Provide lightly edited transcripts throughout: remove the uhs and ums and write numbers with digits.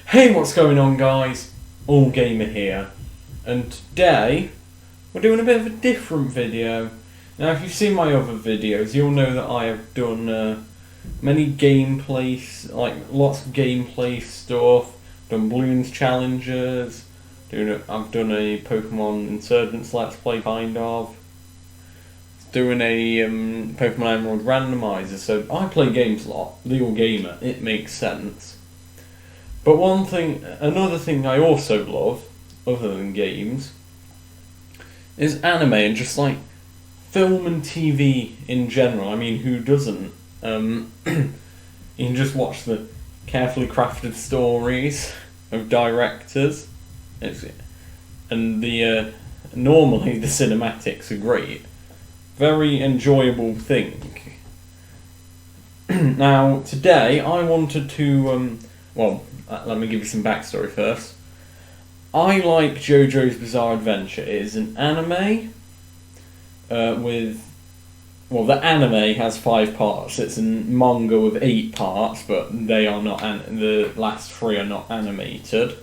Hey, what's going on, guys? All Gamer here, and today we're doing a bit of a different video. Now, if you've seen my other videos, you'll know that I have done many gameplays, like lots of gameplay stuff. Done balloons challenges. I've done a Pokemon Insurgents Let's Play kind of. Doing a Pokemon Emerald randomizer. So I play games a lot. Legal gamer. It makes sense. But another thing I also love, other than games, is anime and just like film and TV in general. I mean, who doesn't? You can just watch the carefully crafted stories of directors, and normally the cinematics are great. Very enjoyable thing. Now, today I wanted to, let me give you some backstory first. I like JoJo's Bizarre Adventure. It is an anime the anime has 5 parts. It's a manga with 8 parts, but they are not. The last 3 are not animated.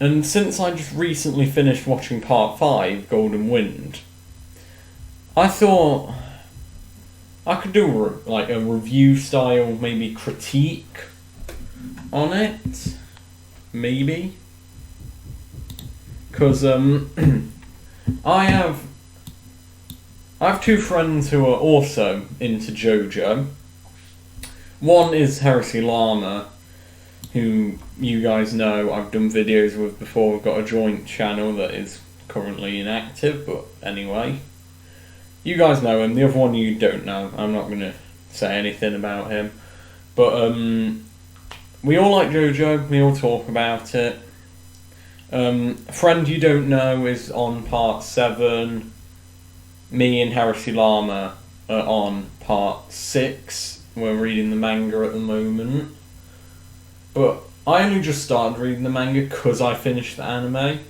And since I just recently finished watching part 5, Golden Wind, I thought I could do a review style, maybe critique on it, maybe, because I have 2 friends who are also into JoJo. One is Heresy Llama, who you guys know I've done videos with before. We've got a joint channel that is currently inactive, but anyway, you guys know him. The other one you don't know. I'm not going to say anything about him, but we all like JoJo, we all talk about it. A friend you don't know is on part 7. Me and Heresy Llama are on part 6. We're reading the manga at the moment. But I only just started reading the manga because I finished the anime.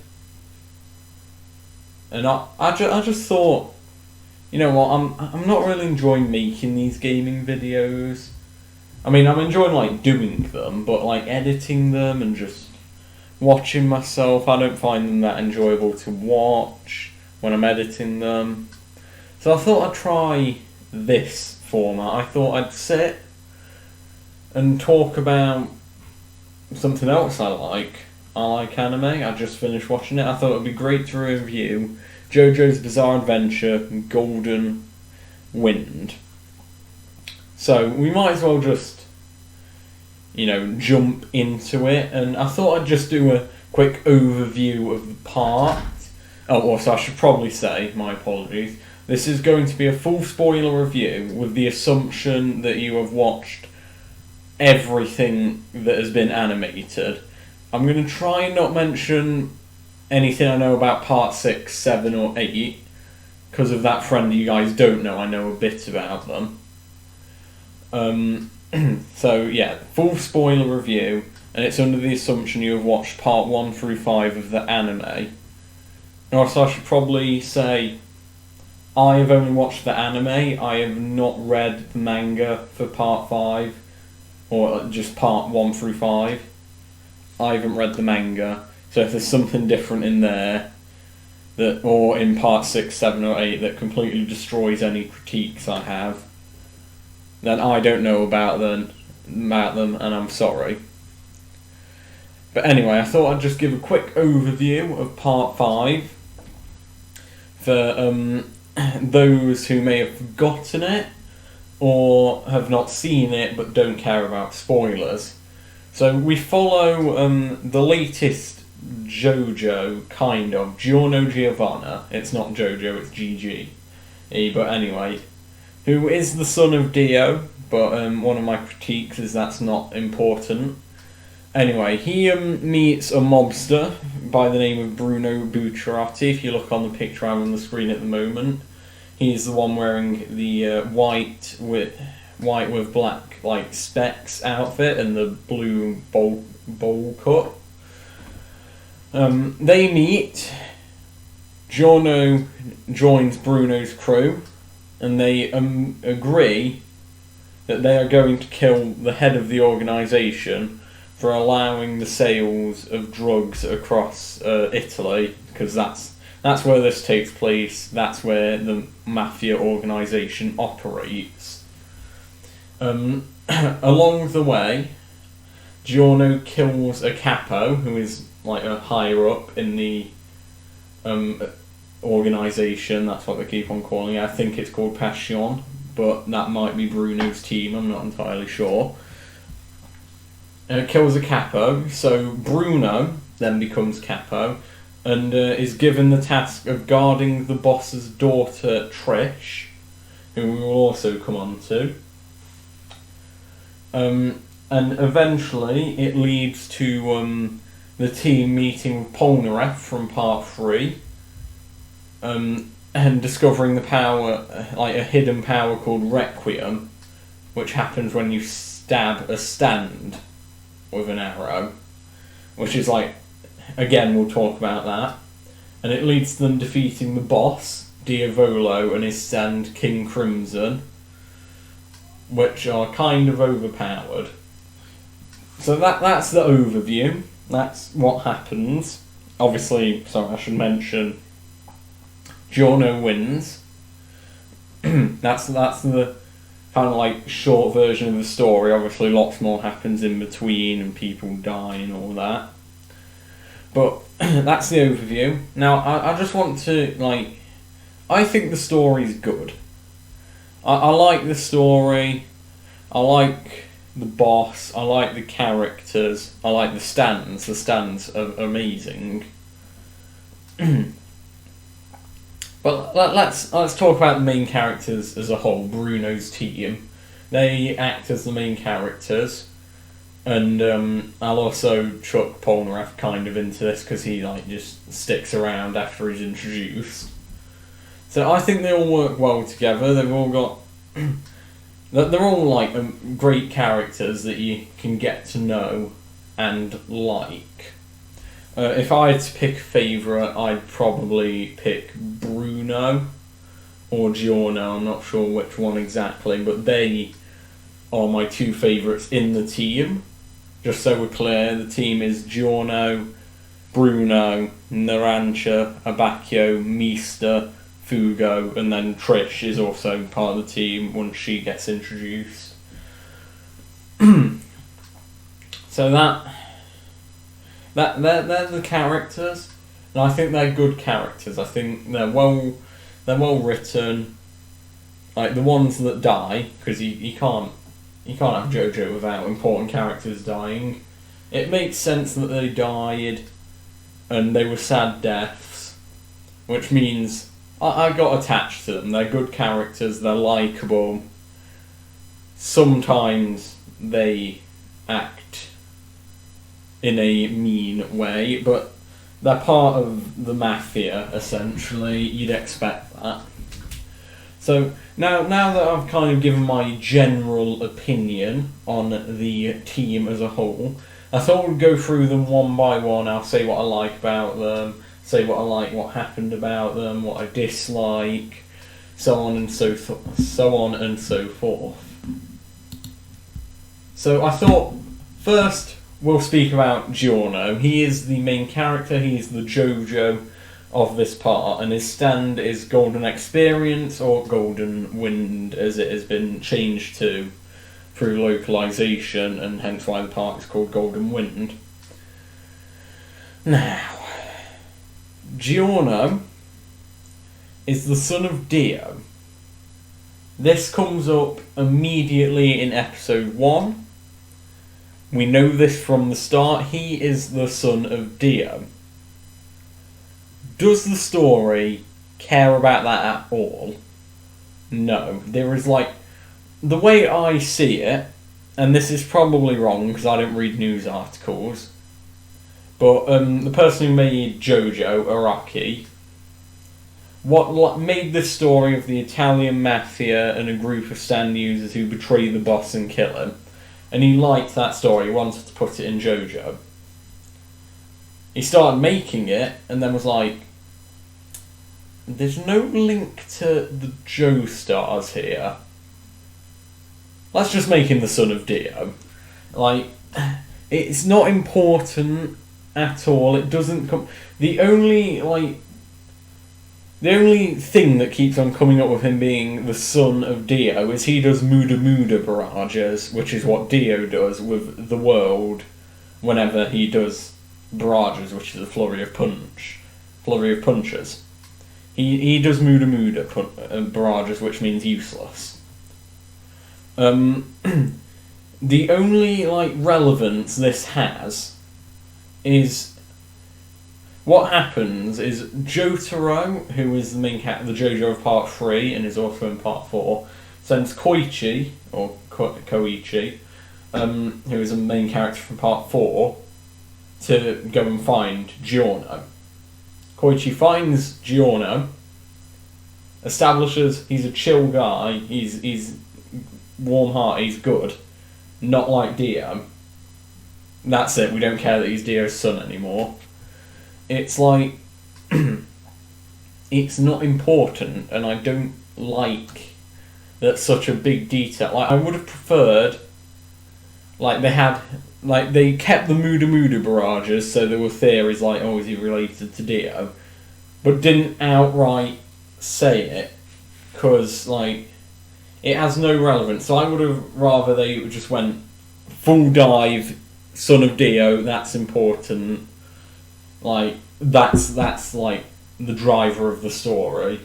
And I just thought, you know what, I'm not really enjoying making these gaming videos. I mean, I'm enjoying doing them, but editing them and just watching myself, I don't find them that enjoyable to watch when I'm editing them. So I thought I'd try this format. I thought I'd sit and talk about something else I like. I like anime. I just finished watching it. I thought it'd be great to review JoJo's Bizarre Adventure Golden Wind. So we might as well just, jump into it. And I thought I'd just do a quick overview of the part. So I should probably say, my apologies, this is going to be a full spoiler review with the assumption that you have watched everything that has been animated. I'm going to try and not mention anything I know about part 6, 7 or 8, because of that friend you guys don't know. I know a bit about them. So yeah, full spoiler review, and it's under the assumption you have watched part 1 through 5 of the anime. And also I should probably say, I have only watched the anime. I have not read the manga for part 5, or just part 1 through 5. I haven't read the manga, so if there's something different in there, or in part 6, 7 or 8 that completely destroys any critiques I have, then I don't know about them, and I'm sorry. But anyway, I thought I'd just give a quick overview of part 5 for those who may have forgotten it or have not seen it but don't care about spoilers. So we follow the latest JoJo, kind of, Giorno Giovanna. It's not JoJo, it's GG. But anyway, who is the son of Dio, but one of my critiques is that's not important. Anyway, he meets a mobster by the name of Bruno Bucciarati. If you look on the picture I'm on the screen at the moment, he's the one wearing the white with black specks outfit and the blue bowl cut. They meet. Giorno joins Bruno's crew, and they agree that they are going to kill the head of the organisation for allowing the sales of drugs across Italy, because that's where this takes place. That's where the mafia organisation operates. Along the way, Giorno kills a capo who is like a higher up in the organisation. That's what they keep on calling it. I think it's called Passion, but that might be Bruno's team. I'm not entirely sure. Kills a capo, so Bruno then becomes capo and is given the task of guarding the boss's daughter Trish, who we will also come on to. And eventually it leads to the team meeting with Polnareff from part 3 and discovering the power, like a hidden power called Requiem, which happens when you stab a stand with an arrow, which is like, again, we'll talk about that. And it leads to them defeating the boss, Diavolo, and his stand, King Crimson, which are kind of overpowered. So that's the overview. That's what happens. Obviously, sorry, I should mention, Giorno wins. That's the kind of like short version of the story. Obviously, lots more happens in between, and people die and all that. But that's the overview. Now, I just want to, like, I think the story's good. I like the story. I like the boss. I like the characters. I like the stands. The stands are amazing. But let's talk about the main characters as a whole. Bruno's team. They act as the main characters. And I'll also chuck Polnareff kind of into this because he like just sticks around after he's introduced. So I think they all work well together. They've all got they're all like great characters that you can get to know and like. If I had to pick a favourite, I'd probably pick Bruno or Giorno. I'm not sure which one exactly, but they are my two favourites in the team. Just so we're clear, the team is Giorno, Bruno, Narancia, Abacchio, Meester, Fugo, and then Trish is also part of the team once she gets introduced. So they're the characters, and I think they're good characters. I think they're well written. Like the ones that die, because you can't have JoJo without important characters dying. It makes sense that they died, and they were sad deaths, which means I got attached to them. They're good characters, they're likeable. Sometimes they act in a mean way, but they're part of the mafia, essentially. You'd expect that. So now that I've kind of given my general opinion on the team as a whole, I thought we'd go through them one by one. I'll say what I like about them, say what I like, what happened about them, what I dislike, so on and so forth. So I thought first we'll speak about Giorno. He is the main character. He is the JoJo of this part, and his stand is Golden Experience, or Golden Wind as it has been changed to through localization, and hence why the part is called Golden Wind. Now, Giorno is the son of Dio. This comes up immediately in episode 1. We know this from the start. He is the son of Dio. Does the story care about that at all? No. There is like, the way I see it, and this is probably wrong because I don't read news articles, but the person who made JoJo, Araki, what made this story of the Italian mafia and a group of stand users who betray the boss and kill him, and he liked that story, he wanted to put it in JoJo. He started making it, and then was like, there's no link to the Joestars here. Let's just make him the son of Dio. Like, It's not important at all. It doesn't come. The only thing that keeps on coming up with him being the son of Dio is he does Muda Muda barrages, which is what Dio does with the world whenever he does barrages, which is a flurry of punches. He does Muda Muda barrages, which means useless. The only relevance this has is what happens is Jotaro, who is the main character, the JoJo of Part 3 and is also in Part 4, sends Koichi, or Koichi, who is the main character from Part 4, to go and find Giorno. Koichi finds Giorno, establishes he's a chill guy, he's warm-hearted, he's good, not like Dio. That's it, we don't care that he's Dio's son anymore. It's like, it's not important, and I don't like that such a big detail. I would have preferred, they kept the Muda Muda barrages, so there were theories oh, is he related to Dio? But didn't outright say it, because, it has no relevance. So I would have rather they just went full dive, son of Dio, that's important. That's the driver of the story,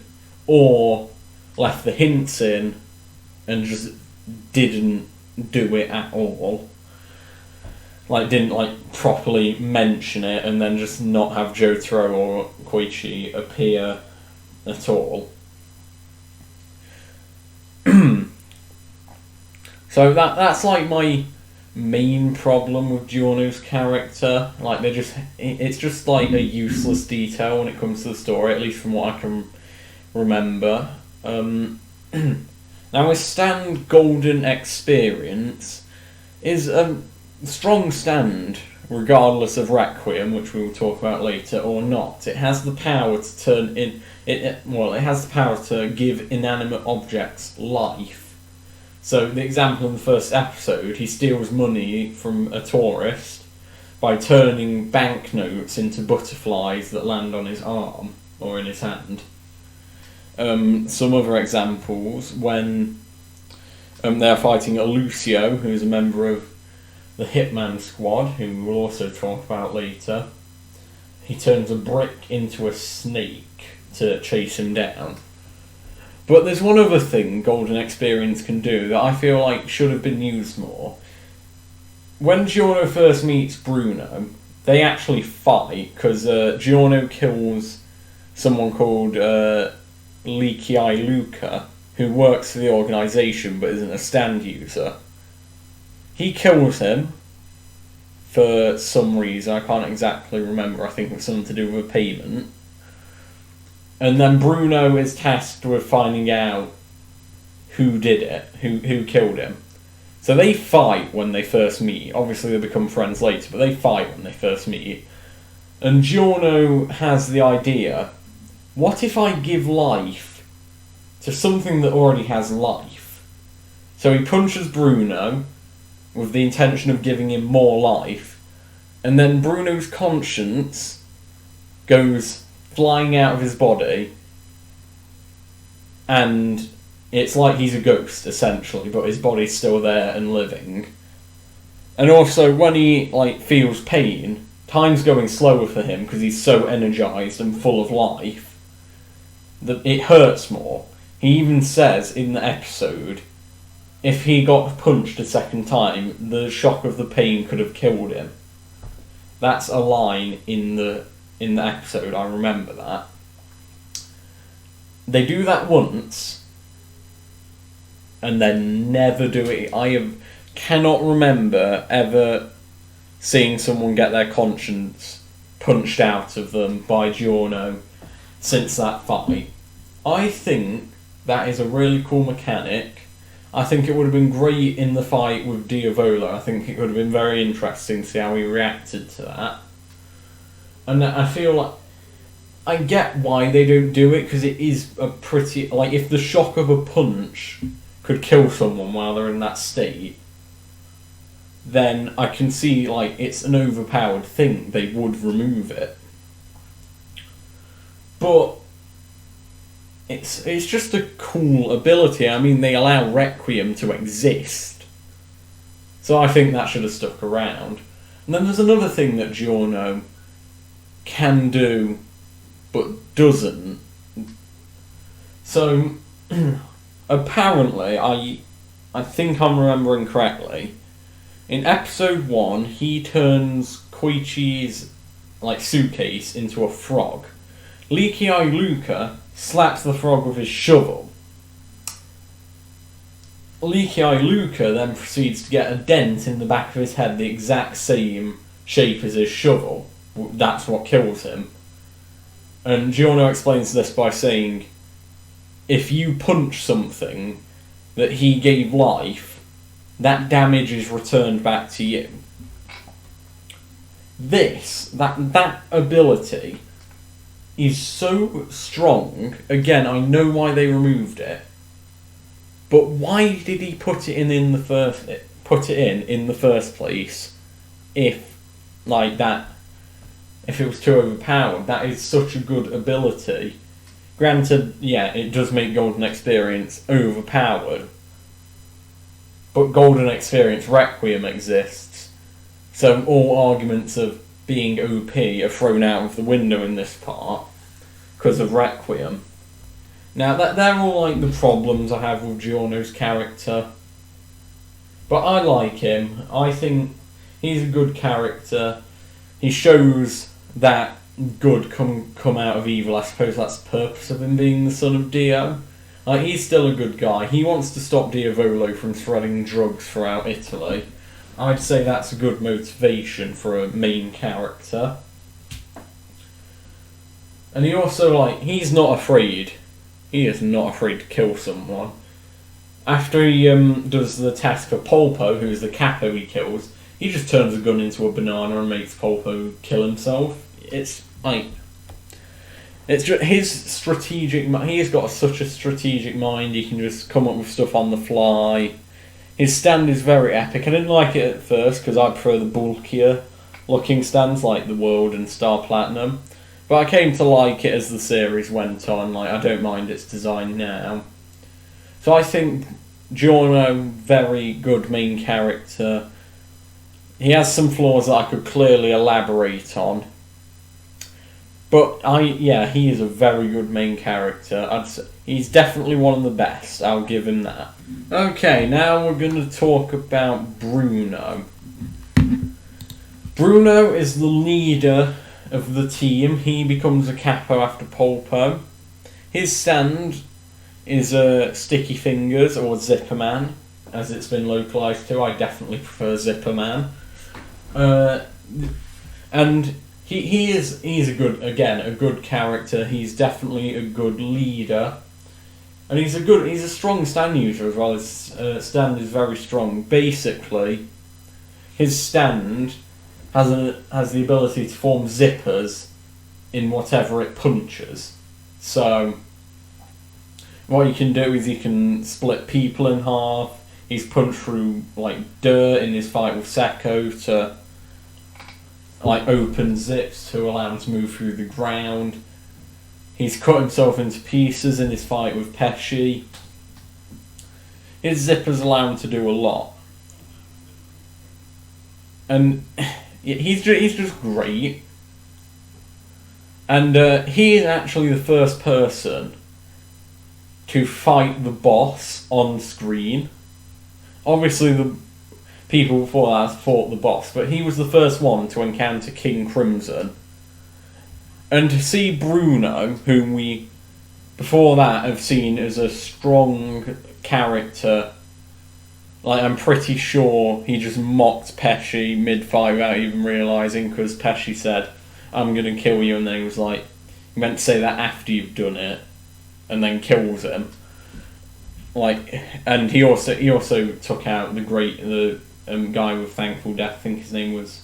or left the hints in and just didn't do it at all. Didn't properly mention it, and then just not have Jotaro or Koichi appear at all. So that's my main problem with Giorno's character. It's just a useless detail when it comes to the story, at least from what I can remember. Now his stand golden experience is a strong stand, regardless of Requiem, which we will talk about later, or not. It has the power to turn in it has the power to give inanimate objects life. So the example in the first episode, he steals money from a tourist by turning banknotes into butterflies that land on his arm or in his hand. Some other examples, when they're fighting Lucio, who's a member of the Hitman Squad, who we'll also talk about later, he turns a brick into a snake to chase him down. But there's one other thing Golden Experience can do that I feel should have been used more. When Giorno first meets Bruno, they actually fight, because Giorno kills someone called Leaky Eye Luca, who works for the organisation but isn't a stand user. He kills him for some reason, I can't exactly remember, I think it was something to do with a payment. And then Bruno is tasked with finding out who did it, who killed him. So they fight when they first meet. Obviously they become friends later, but they fight when they first meet. And Giorno has the idea, what if I give life to something that already has life? So he punches Bruno with the intention of giving him more life, and then Bruno's conscience goes flying out of his body, and it's like he's a ghost, essentially, but his body's still there and living. And also, when he feels pain, time's going slower for him because he's so energized and full of life that it hurts more. He even says in the episode, if he got punched a second time, the shock of the pain could have killed him. That's a line in the episode, I remember that. They do that once, and then never do it. Cannot remember ever seeing someone get their conscience punched out of them by Giorno since that fight. I think that is a really cool mechanic. I think it would have been great in the fight with Diavolo. I think it would have been very interesting to see how he reacted to that. And I feel I get why they don't do it, because it is a pretty... if the shock of a punch could kill someone while they're in that state, then I can see, like, it's an overpowered thing. They would remove it. But it's just a cool ability. I mean, they allow Requiem to exist. So I think that should have stuck around. And then there's another thing that Giorno can do, but doesn't. So, apparently, I think I'm remembering correctly, in episode 1, he turns Koichi's, like, suitcase into a frog. Leaky Eye Luca slaps the frog with his shovel. Leaky Eye Luca then proceeds to get a dent in the back of his head the exact same shape as his shovel. That's what kills him. And Giorno explains this by saying, if you punch something that he gave life, that damage is returned back to you. That ability is so strong. Again, I know why they removed it, but why did he put it in the first place? If like that, if it was too overpowered, that is such a good ability. Granted, yeah, it does make Golden Experience overpowered, but Golden Experience Requiem exists, so all arguments of being OP are thrown out of the window in this part because of Requiem. Now, they're all like the problems I have with Giorno's character, but I like him. I think he's a good character. He shows that good come out of evil. I suppose that's the purpose of him being the son of Dio. Like, he's still a good guy. He wants to stop Diavolo from spreading drugs throughout Italy. I'd say that's a good motivation for a main character. And he also, like, he's not afraid. He is not afraid to kill someone. After he does the task for Polpo, who's the capo he kills, he just turns a gun into a banana and makes Polpo kill himself. It's like, it's just his strategic. He's got such a strategic mind. He can just come up with stuff on the fly. His stand is very epic. I didn't like it at first because I prefer the bulkier looking stands like the World and Star Platinum. But I came to like it as the series went on. Like, I don't mind its design now. So I think Giorno, very good main character. He has some flaws that I could clearly elaborate on. But he is a very good main character. He's definitely one of the best. I'll give him that. Okay, now we're going to talk about Bruno. Bruno is the leader of the team. He becomes a capo after Polpo. His stand is Sticky Fingers or Zipperman, as it's been localised to. I definitely prefer Zipperman. And he's a good character. He's definitely a good leader, and he's a strong stand user as well. His stand is very strong. Basically, his stand has the ability to form zippers in whatever it punches. So what you can do is you can split people in half. He's punched through like dirt in his fight with Sekko to like open zips to allow him to move through the ground. He's cut himself into pieces in his fight with Pesci. His zippers allow him to do a lot. And he's just great. And he is actually the first person to fight the boss on screen. Obviously the people before that fought the boss, but he was the first one to encounter King Crimson. And to see Bruno, whom we before that have seen as a strong character, like, I'm pretty sure he just mocked Pesci mid-fight without even realising, because Pesci said, "I'm going to kill you," and then he was like, "You meant to say that after you've done it," and then kills him. Like, and he also took out the guy with Thankful Death. I think his name was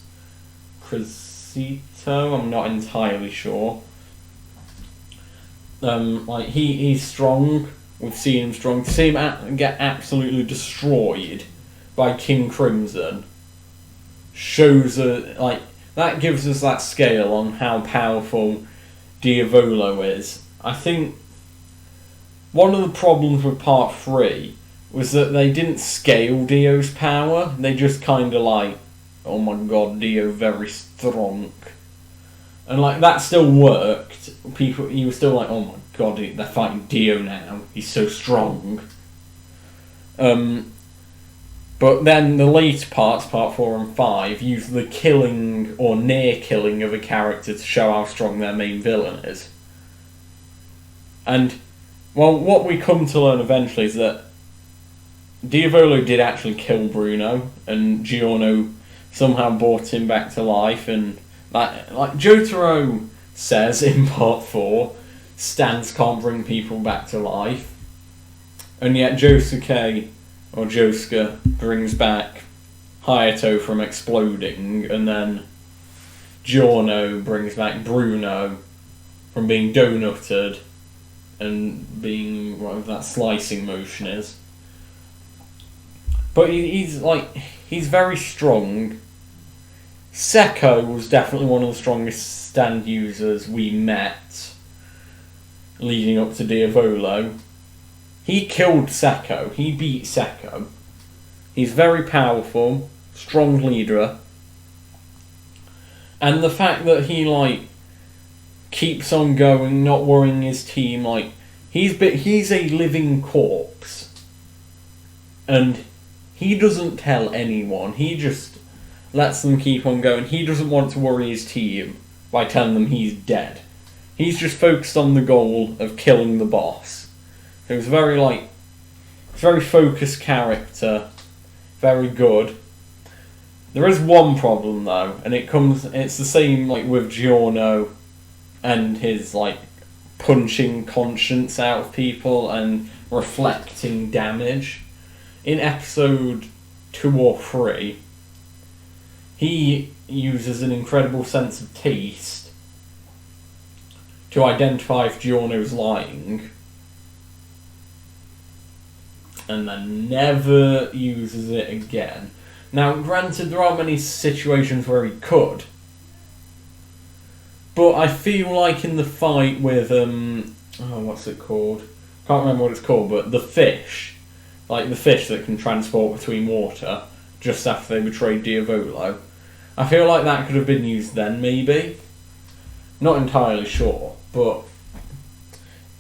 Crisito. I'm not entirely sure. Like, he's strong. We've seen him strong. To see him get absolutely destroyed by King Crimson shows that gives us that scale on how powerful Diavolo is. I think one of the problems with part 3 was that they didn't scale Dio's power. They just kind of like, oh my god, Dio very strong. And like that still worked. You were still like, oh my god, they're fighting Dio now. He's so strong. But then the later parts, part 4 and 5, use the killing or near killing of a character to show how strong their main villain is. And, well, what we come to learn eventually is that Diavolo did actually kill Bruno, and Giorno somehow brought him back to life, and like Jotaro says in part 4, stands can't bring people back to life. And yet Josuke or Josuke brings back Hayato from exploding, and then Giorno brings back Bruno from being donutted and being whatever that slicing motion is. But he's very strong. Sekko was definitely one of the strongest stand users we met leading up to Diavolo. He killed Sekko. He beat Sekko. He's very powerful, strong leader. And the fact that he keeps on going, not worrying his team, he's a living corpse. And he doesn't tell anyone. He just lets them keep on going. He doesn't want to worry his team by telling them he's dead. He's just focused on the goal of killing the boss. It was very focused character, very good. There is one problem though, and it's the same with Giorno and his punching conscience out of people and reflecting damage. In episode 2 or 3, he uses an incredible sense of taste to identify if Giorno's lying, and then never uses it again. Now, granted, there aren't many situations where he could, but I feel like in the fight with, what's it called? Can't remember what it's called, but the fish, the fish that can transport between water, just after they betrayed Diavolo, I feel like that could have been used then, maybe. Not entirely sure, but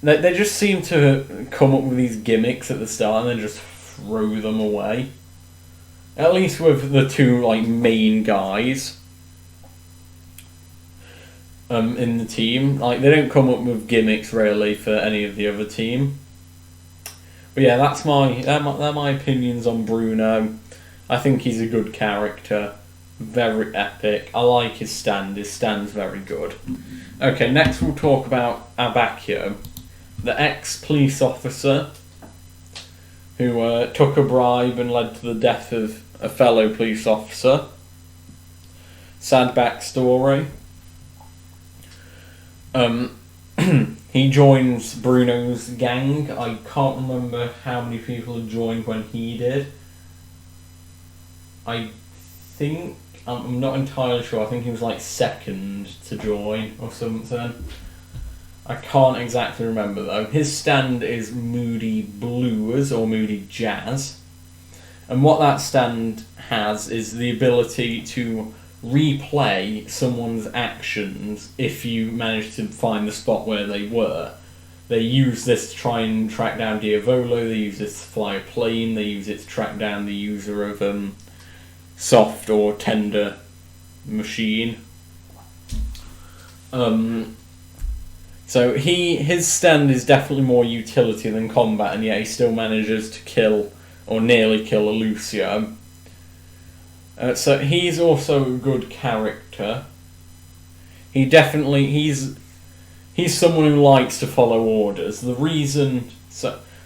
they just seem to come up with these gimmicks at the start and then just throw them away. At least with the two main guys in the team. They don't come up with gimmicks really for any of the other team. But yeah, that's my opinions on Bruno. I think he's a good character. Very epic. I like his stand. His stand's very good. Okay, next we'll talk about Abakio, the ex-police officer who took a bribe and led to the death of a fellow police officer. Sad backstory. He joins Bruno's gang. I can't remember how many people had joined when he did. I think, I'm not entirely sure, I think he was second to join or something. I can't exactly remember though. His stand is Moody Blues or Moody Jazz. And what that stand has is the ability to replay someone's actions if you manage to find the spot where they were. They use this to try and track down Diavolo, they use this to fly a plane, they use it to track down the user of soft or tender machine. So his stand is definitely more utility than combat, and yet he still manages to kill or nearly kill a Lucio. So he's also a good character. He's someone who likes to follow orders. The reason,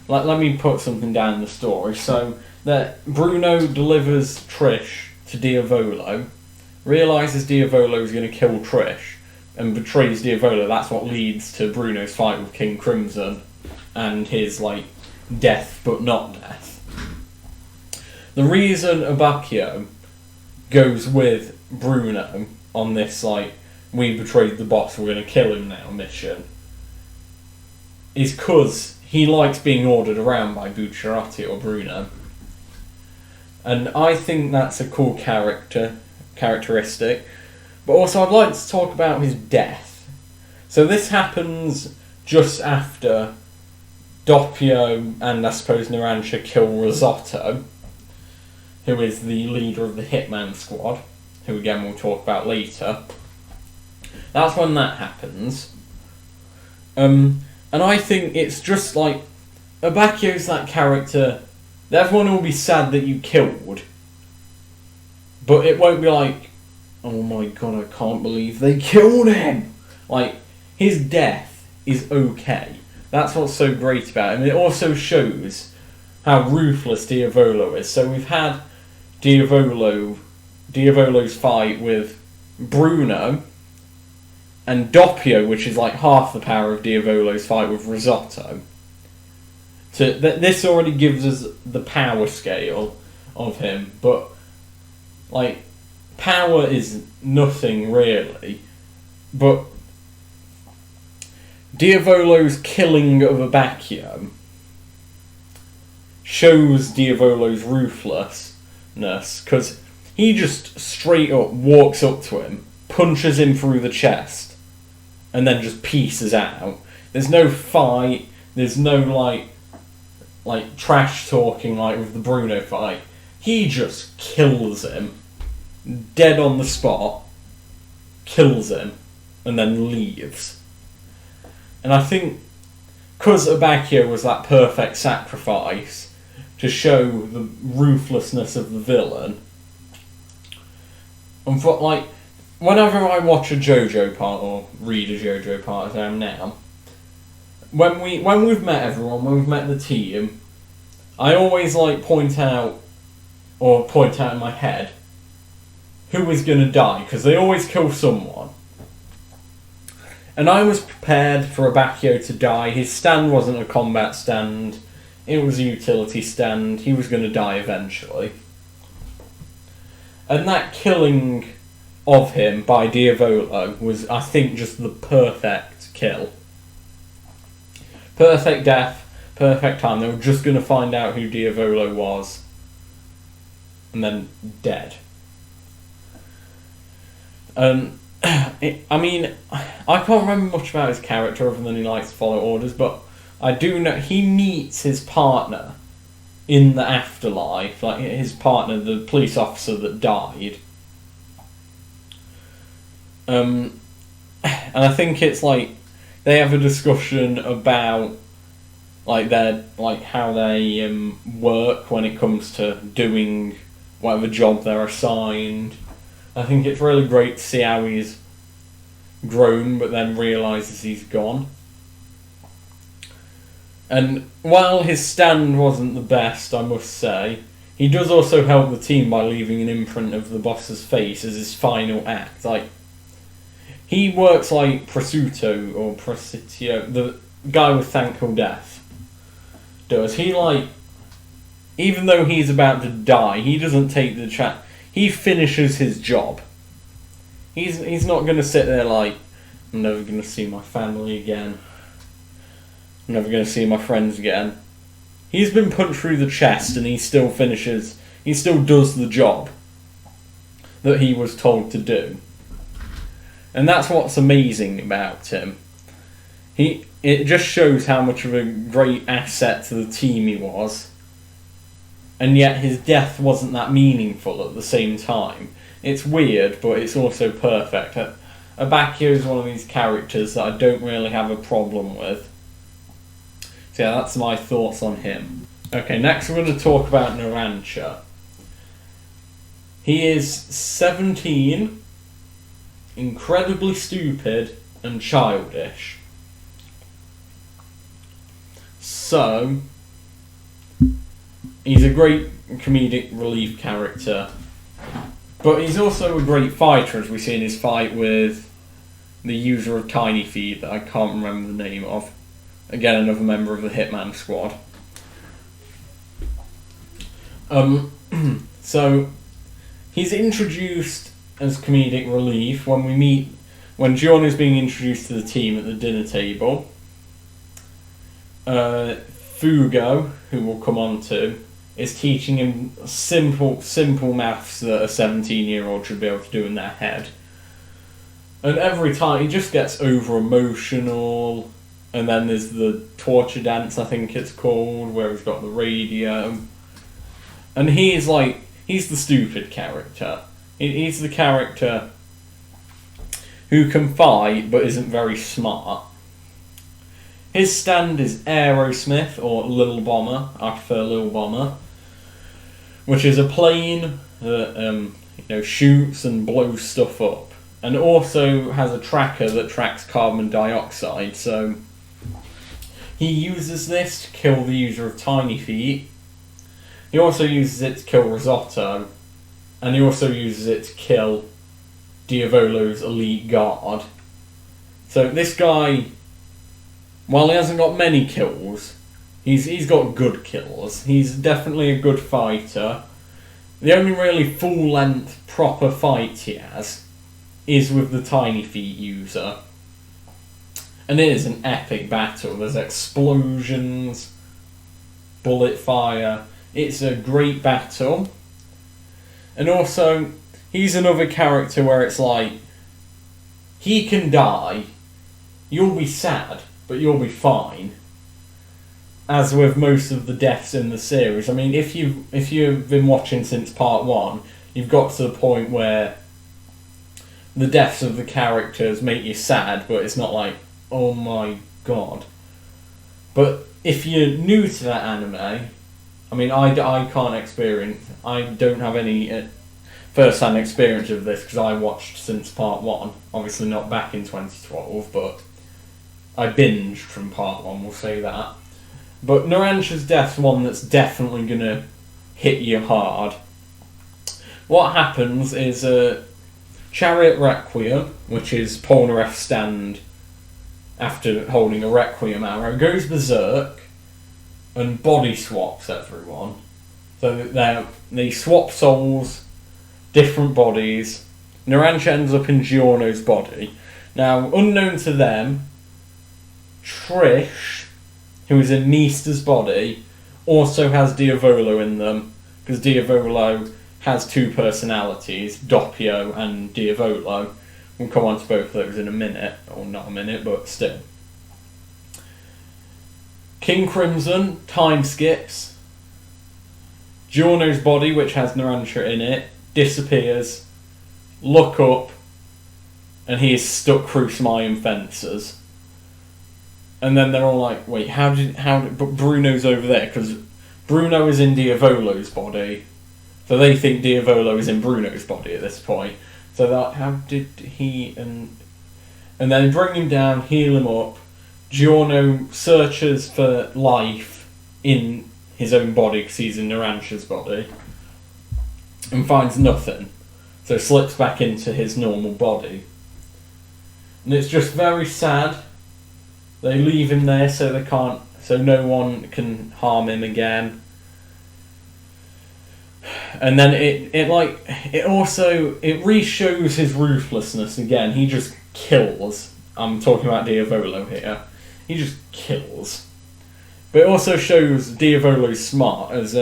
let me put something down in the story. So that Bruno delivers Trish to Diavolo, realizes Diavolo is going to kill Trish, and betrays Diavolo. That's what leads to Bruno's fight with King Crimson and his death but not death. The reason Abakio goes with Bruno on this, like, we betrayed the boss, we're going to kill him now mission, is because he likes being ordered around by Bucciarati or Bruno. And I think that's a cool characteristic. But also I'd like to talk about his death. So this happens just after Doppio and I suppose Narancia kill Risotto, who is the leader of the Hitman Squad, who again we'll talk about later. That's when that happens. And I think it's just like, Abbacchio's that character that everyone will be sad that you killed, but it won't be like, oh my god, I can't believe they killed him. Like, his death is okay. That's what's so great about him. It also shows how ruthless Diavolo is. So we've had Diavolo's fight with Bruno and Doppio, which is like half the power of Diavolo's fight with Risotto. So this already gives us the power scale of him, but like, power is nothing really, but Diavolo's killing of Abbacchio shows Diavolo's ruthlessness, because he just straight up walks up to him, punches him through the chest, and then just pieces out. There's no fight, there's no like trash talking like with the Bruno fight. He just kills him, dead on the spot, kills him, and then leaves. And I think, because Abbacchio was that perfect sacrifice to show the ruthlessness of the villain, and for, like, whenever I watch a JoJo part, or read a JoJo part as I am now, when we've met everyone, when we've met the team, I always like point out in my head who is going to die, because they always kill someone. And I was prepared for Abbacchio to die. His stand wasn't a combat stand, it was a utility stand. He was going to die eventually. And that killing of him by Diavolo was, I think, just the perfect kill. Perfect death, perfect time. They were just going to find out who Diavolo was, and then dead. I mean, I can't remember much about his character other than he likes to follow orders, but I do know he meets his partner in the afterlife, like his partner, the police officer that died. And I think it's like they have a discussion about like how they work when it comes to doing whatever job they're assigned. I think it's really great to see how he's grown, but then realises he's gone. And while his stand wasn't the best, I must say, he does also help the team by leaving an imprint of the boss's face as his final act. Like, he works like Prosciutto, or Prosciutto, the guy with Thankful Death does. He, like, even though he's about to die, he doesn't take the chat. He finishes his job. He's not going to sit there like, I'm never going to see my family again. I'm never going to see my friends again. He's been punched through the chest and he still does the job that he was told to do. And that's what's amazing about him. It just shows how much of a great asset to the team he was. And yet his death wasn't that meaningful at the same time. It's weird, but it's also perfect. Abbacchio is one of these characters that I don't really have a problem with. So yeah, that's my thoughts on him. Okay, next we're going to talk about Narancia. He is 17, incredibly stupid, and childish. So, he's a great comedic relief character, but he's also a great fighter, as we see in his fight with the user of Tiny Feet that I can't remember the name of. Again, another member of the Hitman Squad. So, he's introduced as comedic relief when Giorno's being introduced to the team at the dinner table. Fugo, who we'll come on to, is teaching him simple maths that a 17-year-old should be able to do in their head. And every time he just gets over emotional, and then there's the torture dance, I think it's called, where he's got the radio. And he's the stupid character. He's the character who can fight but isn't very smart. His stand is Aerosmith, or Lil Bomber. I prefer Lil Bomber, which is a plane that shoots and blows stuff up, and also has a tracker that tracks carbon dioxide. So he uses this to kill the user of Tiny Feet. He also uses it to kill Risotto, and he also uses it to kill Diavolo's elite guard. So this guy, while he hasn't got many kills, he's got good kills. He's definitely a good fighter. The only really full-length proper fight he has is with the Tiny Feet user. And it is an epic battle. There's explosions, bullet fire. It's a great battle. And also, he's another character where it's like, he can die, you'll be sad, but you'll be fine. As with most of the deaths in the series. I mean, if you've been watching since part 1, you've got to the point where the deaths of the characters make you sad, but it's not like, oh my god. But if you're new to that anime, I mean, I don't have any first-hand experience of this because I watched since part 1. Obviously not back in 2012, but I binged from part 1, we'll say that. But Narancia's death's one that's definitely going to hit you hard. What happens is Chariot Requiem, which is Polnareff's stand after holding a Requiem arrow, goes berserk and body swaps everyone. So they swap souls, different bodies. Narancia ends up in Giorno's body. Now, unknown to them, Trish, who is in Mista's body, also has Diavolo in them, because Diavolo has two personalities, Doppio and Diavolo. We'll come on to both of those in a minute, or not a minute, but still. King Crimson, time skips. Giorno's body, which has Narancia in it, disappears. Look up, and he is stuck through some iron fences. And then they're all like, wait, how did, but Bruno's over there, because Bruno is in Diavolo's body. So they think Diavolo is in Bruno's body at this point. So that, how did he, and then bring him down, heal him up. Giorno searches for life in his own body, because he's in Narancia's body, and finds nothing. So slips back into his normal body. And it's just very sad. They leave him there so no one can harm him again. And then it re-shows his ruthlessness again. He just kills. I'm talking about Diavolo here. He just kills. But it also shows Diavolo's smart, as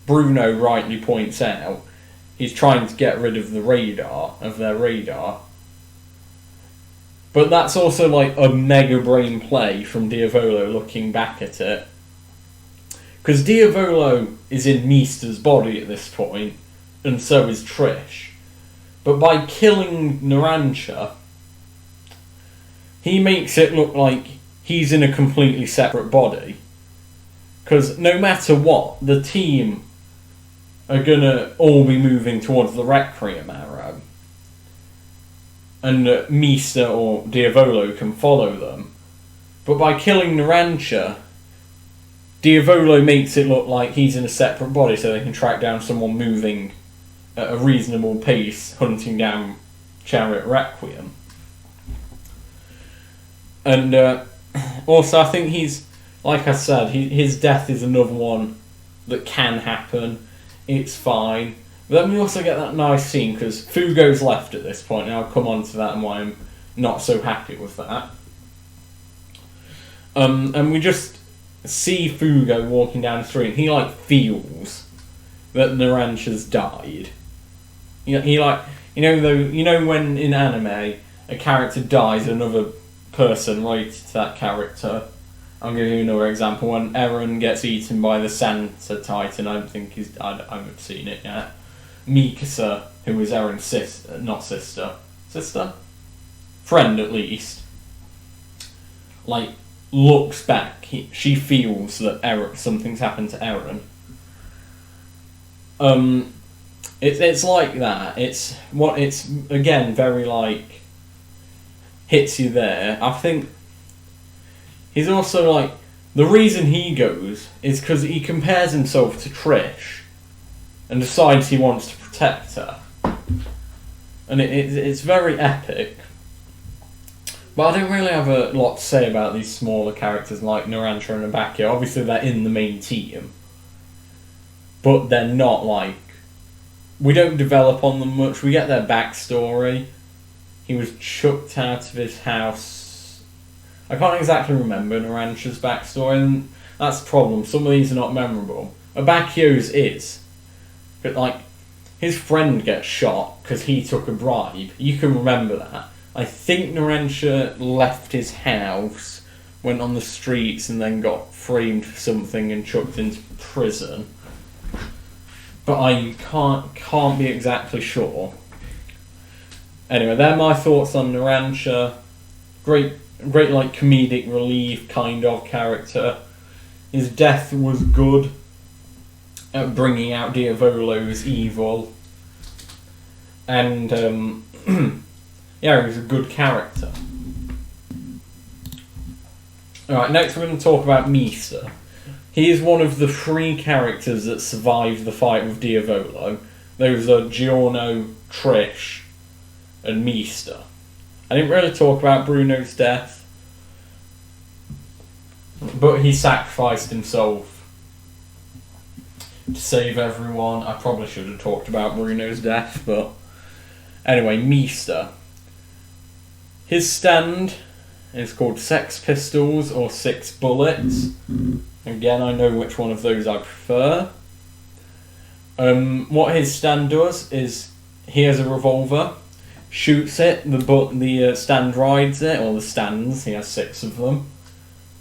Bruno rightly points out. He's trying to get rid of their radar. But that's also like a mega brain play from Diavolo looking back at it. Because Diavolo is in Mista's body at this point, and so is Trish. But by killing Narancia, he makes it look like he's in a completely separate body. Because no matter what, the team are gonna all be moving towards the Requiem arrow. And Mista or Diavolo can follow them. But by killing Narancia, Diavolo makes it look like he's in a separate body so they can track down someone moving at a reasonable pace, hunting down Chariot Requiem. And also I think he's, like I said, his death is another one that can happen. It's fine. But then we also get that nice scene, because Fugo's left at this point, and I'll come on to that and why I'm not so happy with that. And we just see Fugo walking down the street, and he, like, feels that Narancia's died. He like, when in anime, a character dies, another person related to that character. I'll give you another example. When Eren gets eaten by the Santa Titan, I haven't seen it yet. Mikasa, who was Eren's sister? Friend, at least. Like, looks back. She feels that something's happened to Eren. It's like that. It's again very like hits you there. I think he's also like, the reason he goes is because he compares himself to Trish and decides he wants to protect her. And it's very epic. But I don't really have a lot to say about these smaller characters like Narancia and Abakia. Obviously they're in the main team. But they're not like... We don't develop on them much. We get their backstory. He was chucked out of his house. I can't exactly remember Narancia's backstory, and that's the problem. Some of these are not memorable. Abakio's is. But, like, his friend gets shot because he took a bribe. You can remember that. I think Narancia left his house, went on the streets, and then got framed for something and chucked into prison. But I can't be exactly sure. Anyway, they're my thoughts on Narancia. Great like comedic relief kind of character. His death was good at bringing out Diavolo's evil. And yeah, he was a good character. Alright, next we're going to talk about Mista. He is one of the 3 characters that survived the fight with Diavolo. Those are Giorno, Trish, and Mista. I didn't really talk about Bruno's death, but he sacrificed himself to save everyone. I probably should have talked about Bruno's death, but anyway, Mista. His stand is called Sex Pistols or 6 Bullets. Again, I know which one of those I prefer. What his stand does is he has a revolver, shoots it, the stand rides it, or the stands, he has 6 of them,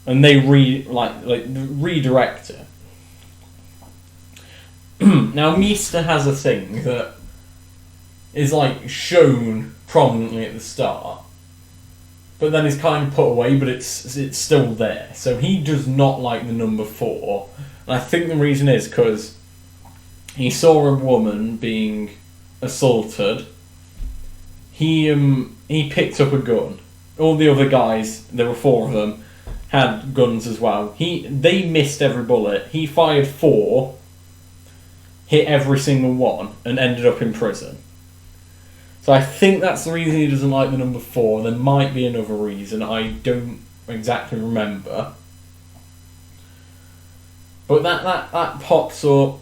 and they redirect it. Now, Mista has a thing that is like shown prominently at the start, but then it's kind of put away, but it's still there. So he does not like the number 4. And I think the reason is because he saw a woman being assaulted. He picked up a gun. All the other guys, there were 4 of them, had guns as well. They missed every bullet. He fired 4, hit every single one, and ended up in prison. So I think that's the reason he doesn't like the number 4. There might be another reason. I don't exactly remember. But that pops up.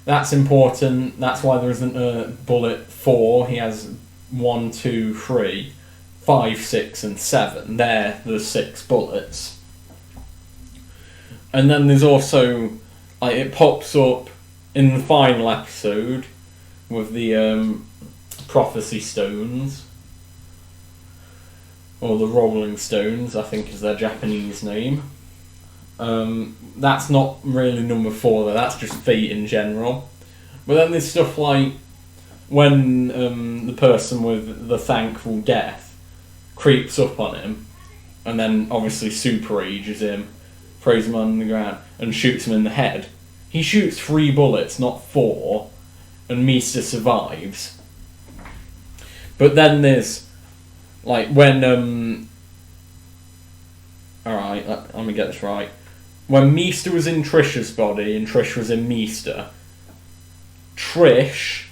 That's important. That's why there isn't a bullet 4. He has 1, 2, 3, 5, 6, and 7. They're the 6 bullets. And then there's also, like, it pops up in the final episode with the Prophecy Stones, or the Rolling Stones, I think is their Japanese name. That's not really number 4 though, that's just fate in general. But then there's stuff like when the person with the thankful death creeps up on him, and then obviously super ages him, throws him on the ground, and shoots him in the head. He shoots 3 bullets, not 4, and Mista survives. But then there's, like, when, alright, let me get this right. When Mista was in Trish's body and Trish was in Mista, Trish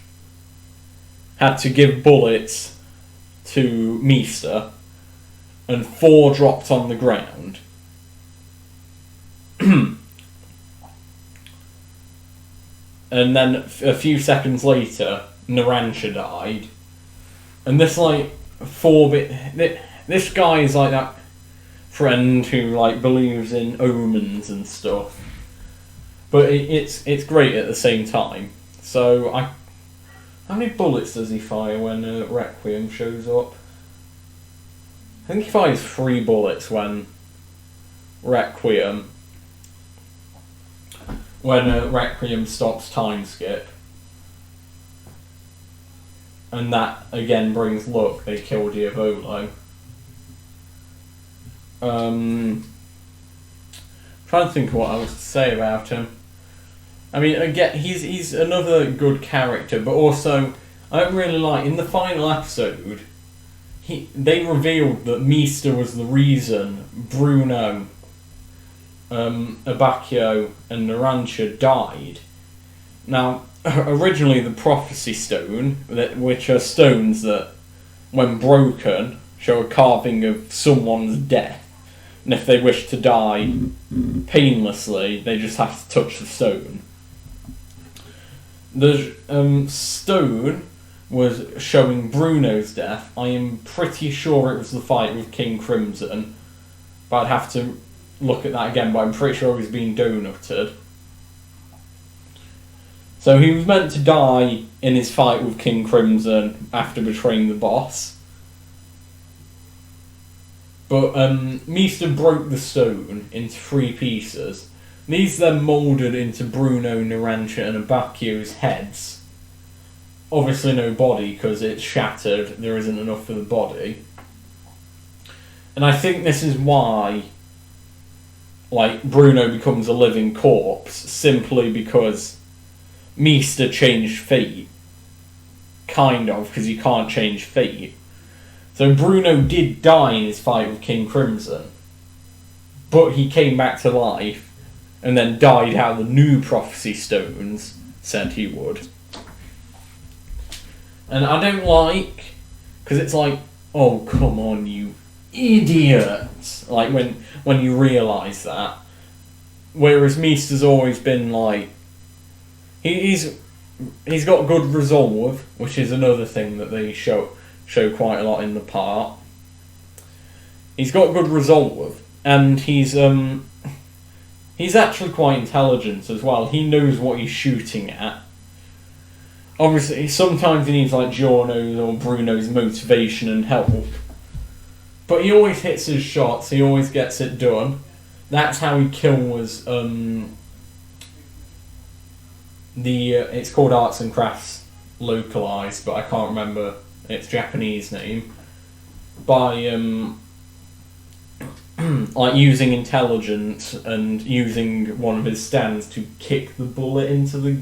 had to give bullets to Mista, and 4 dropped on the ground. and then a few seconds later, Narancia died. And this, like, this guy is like that friend who, like, believes in omens and stuff. But it's great at the same time. So, how many bullets does he fire when Requiem shows up? I think he fires 3 bullets when Requiem stops time skip. And that again brings luck, they kill Diavolo. Trying to think of what else to say about him. I mean, again, he's another good character, but also I don't really like in the final episode. They revealed that Meester was the reason Bruno, Abacchio, and Narancia died. Now, originally the Prophecy Stone, which are stones that, when broken, show a carving of someone's death. And if they wish to die painlessly, they just have to touch the stone. The stone was showing Bruno's death. I am pretty sure it was the fight with King Crimson, but I'd have to look at that again, but I'm pretty sure he was being donutted. So he was meant to die in his fight with King Crimson after betraying the boss. But Meester broke the stone into 3 pieces. These then moulded into Bruno, Narancia and Abacchio's heads. Obviously no body because it's shattered, there isn't enough for the body. And I think this is why, like, Bruno becomes a living corpse, simply because Meester changed fate. Kind of, because you can't change fate. So Bruno did die in his fight with King Crimson, but he came back to life and then died how the new Prophecy Stones said he would. And I don't like, because it's like, oh, come on, you idiots! Like, when you realise that. Whereas Meester's always been like, he's got good resolve, which is another thing that they show quite a lot in the part. He's got good resolve, and he's actually quite intelligent as well. He knows what he's shooting at. Obviously, sometimes he needs like Giorno's or Bruno's motivation and help, but he always hits his shots. He always gets it done. That's how he kills it's called Arts and Crafts Localized, but I can't remember its Japanese name. By like using intelligence and using one of his stands to kick the bullet into the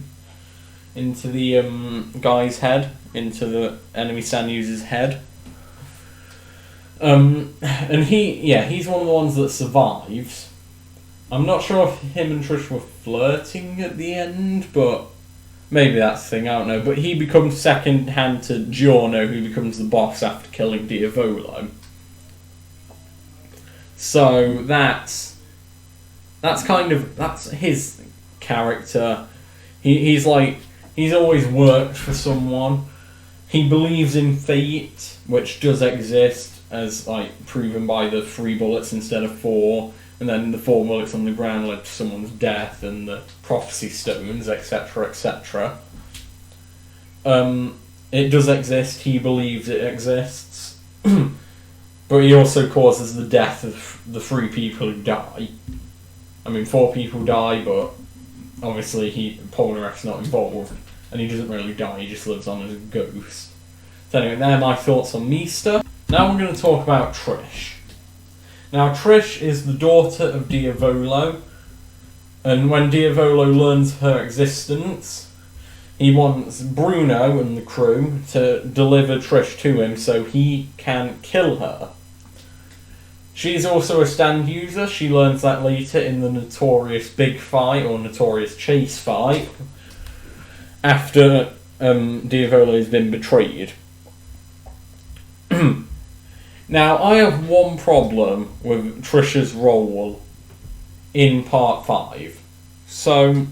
guy's head, into the enemy stand user's head. And he's one of the ones that survives. I'm not sure if him and Trish were flirting at the end, but maybe that's the thing, I don't know. But he becomes second hand to Giorno, who becomes the boss after killing Diavolo. So that's his character. He's always worked for someone. He believes in fate, which does exist, as like proven by the 3 bullets instead of 4, and then the 4 bullets on the ground led to someone's death, and the prophecy stones, etc., etc. It does exist. He believes it exists. But he also causes the death of the 3 people who die. I mean, 4 people die, but obviously Polnareff's not involved, and he doesn't really die, he just lives on as a ghost. So anyway, they're my thoughts on Meester. Now we're going to talk about Trish. Now Trish is the daughter of Diavolo, and when Diavolo learns her existence, he wants Bruno and the crew to deliver Trish to him so he can kill her. She's also a stand user. She learns that later in the notorious big fight, or notorious chase fight, after Diavolo has been betrayed. Now, I have one problem with Trish's role in Part 5. So,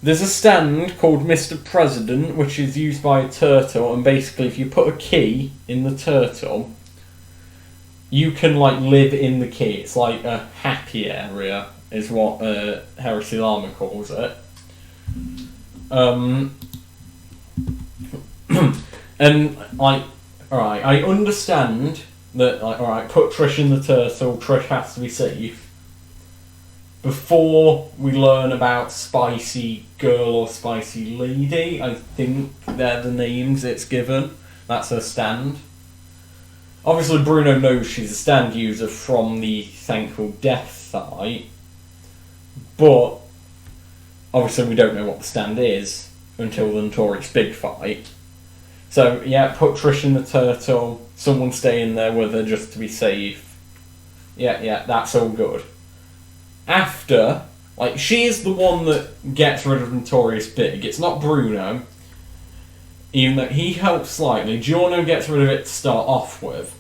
There's a stand called Mr. President, which is used by a turtle, and basically if you put a key in the turtle, you can like live in the key. It's like a happy area, is what Heresy Llama calls it. And like, alright, I understand that, like, alright, put Trish in the turtle, Trish has to be safe. Before we learn about Spicy Girl or Spicy Lady, I think they're the names it's given. That's her stand. Obviously Bruno knows she's a stand user from the Thankful Death site, but obviously we don't know what the stand is until the Notorious Big fight. So yeah, put Trish in the turtle, someone stay in there with her just to be safe. Yeah, that's all good. After, like, she is the one that gets rid of Notorious Big. It's not Bruno, even though he helps slightly. Giorno gets rid of it to start off with.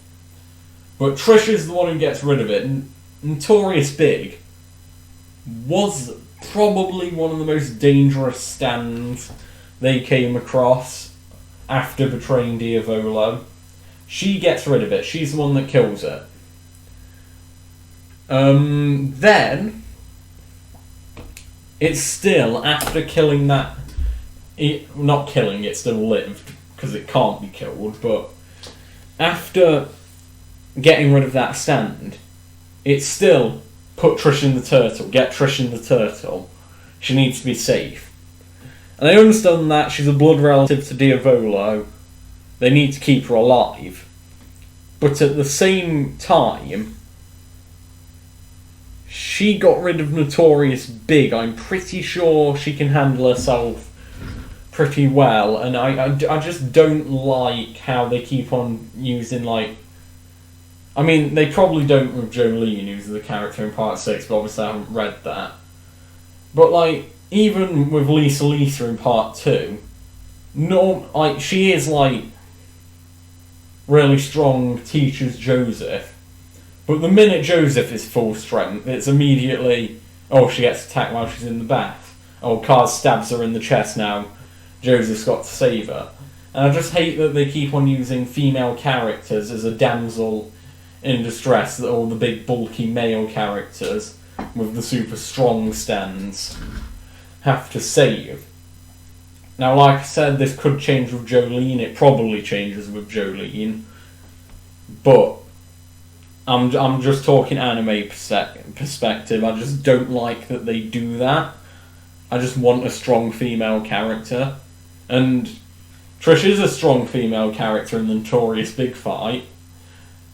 But Trish is the one who gets rid of it. Notorious Big was probably one of the most dangerous stands they came across after betraying Diavolo. She gets rid of it. She's the one that kills it. Then it's still, after killing that, not killing, it still lived, because it can't be killed, but after getting rid of that stand, it's still put Trish in the turtle, get Trish in the turtle. She needs to be safe. And I understand that she's a blood relative to Diavolo. They need to keep her alive. But at the same time, she got rid of Notorious Big. I'm pretty sure she can handle herself pretty well. And I just don't like how they keep on using, like... I mean, they probably don't with Jolene, who's the character in Part 6, but obviously I haven't read that. But, like, even with Lisa in Part 2, no, like, she is, like, really strong, teaches Joseph. But the minute Joseph is full strength, it's immediately, oh, she gets attacked while she's in the bath. Oh, Kaz stabs her in the chest now. Joseph's got to save her. And I just hate that they keep on using female characters as a damsel in distress, that all the big bulky male characters with the super strong stands have to save. Now, like I said, this could change with Jolene. It probably changes with Jolene. But I'm just talking anime perspective. I just don't like that they do that. I just want a strong female character. And Trish is a strong female character in the Notorious Big fight,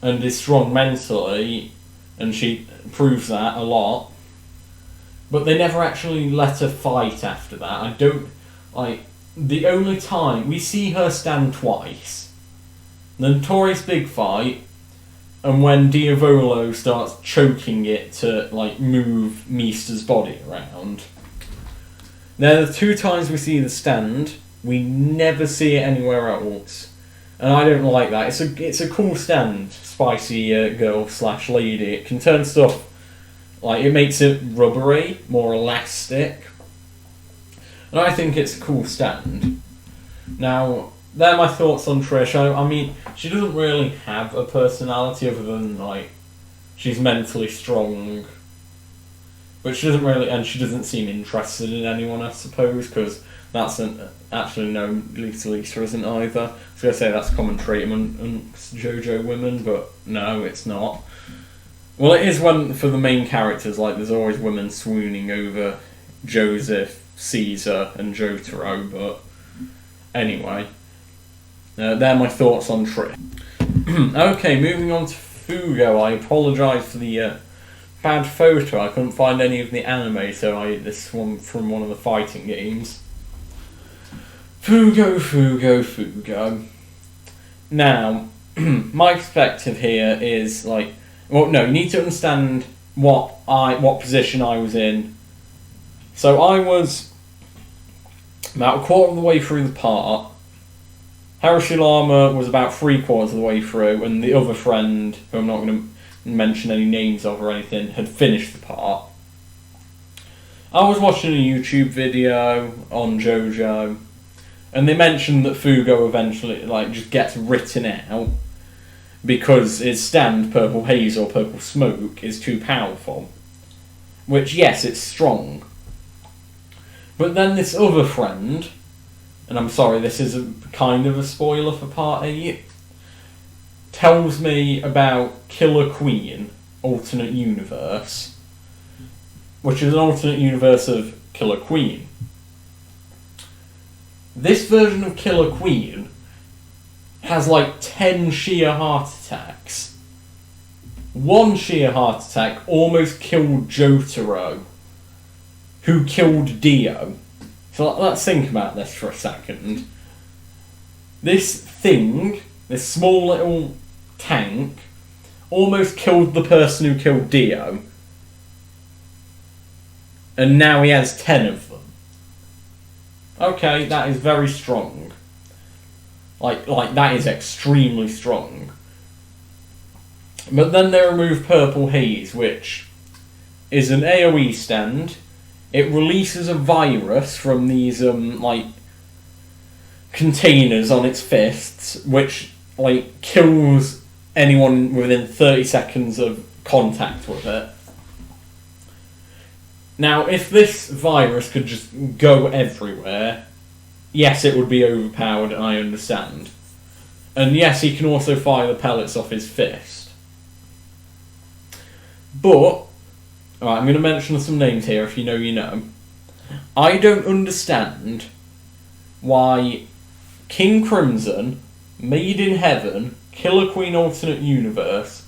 and is strong mentally, and she proves that a lot. But they never actually let her fight after that. I don't... like, the only time... we see her stand twice. The Notorious Big fight, and when Diavolo starts choking it to, like, move Meester's body around. They're the two times we see the stand. We never see it anywhere else. And I don't like that. It's a cool stand, Spicy Girl / Lady. It can turn stuff, like, it makes it rubbery, more elastic. And I think it's a cool stand. Now, they're my thoughts on Trish. I mean, she doesn't really have a personality other than, like, she's mentally strong. But she doesn't really, and she doesn't seem interested in anyone, I suppose, because that's actually no, Lisa isn't either. I was going to say that's common trait amongst JoJo women, but no, it's not. Well, it is one for the main characters, like there's always women swooning over Joseph, Caesar, and Jotaro, but anyway. They're my thoughts on Trish. Okay, moving on to Fugo. I apologise for the bad photo. I couldn't find any of the anime, so this one from one of the fighting games. Fugo. Now, my perspective here is like, well, no, you need to understand what position I was in. So I was about a quarter of the way through the part. Harushilama was about 3/4 of the way through, and the other friend, who I'm not going to mention any names of or anything, had finished the part. I was watching a YouTube video on JoJo, and they mentioned that Fugo eventually just gets written out because his stand, Purple Haze or Purple Smoke, is too powerful. Which, yes, it's strong. But then this other friend, and I'm sorry, this is kind of a spoiler for Part 8, tells me about Killer Queen, alternate universe, which is an alternate universe of Killer Queen. This version of Killer Queen has 10 sheer heart attacks. One sheer heart attack almost killed Jotaro, who killed Dio. So let's think about this for a second. This thing, this small little tank, almost killed the person who killed Dio. And now he has 10 of them. Okay, that is very strong. Like that is extremely strong. But then they remove Purple Haze, which is an AoE stand. It releases a virus from these containers on its fists, which kills anyone within 30 seconds of contact with it. Now, if this virus could just go everywhere, yes, it would be overpowered, I understand. And yes, he can also fire the pellets off his fist. But, alright, I'm going to mention some names here, if you know, you know. I don't understand why King Crimson, Made in Heaven, Killer Queen Alternate Universe,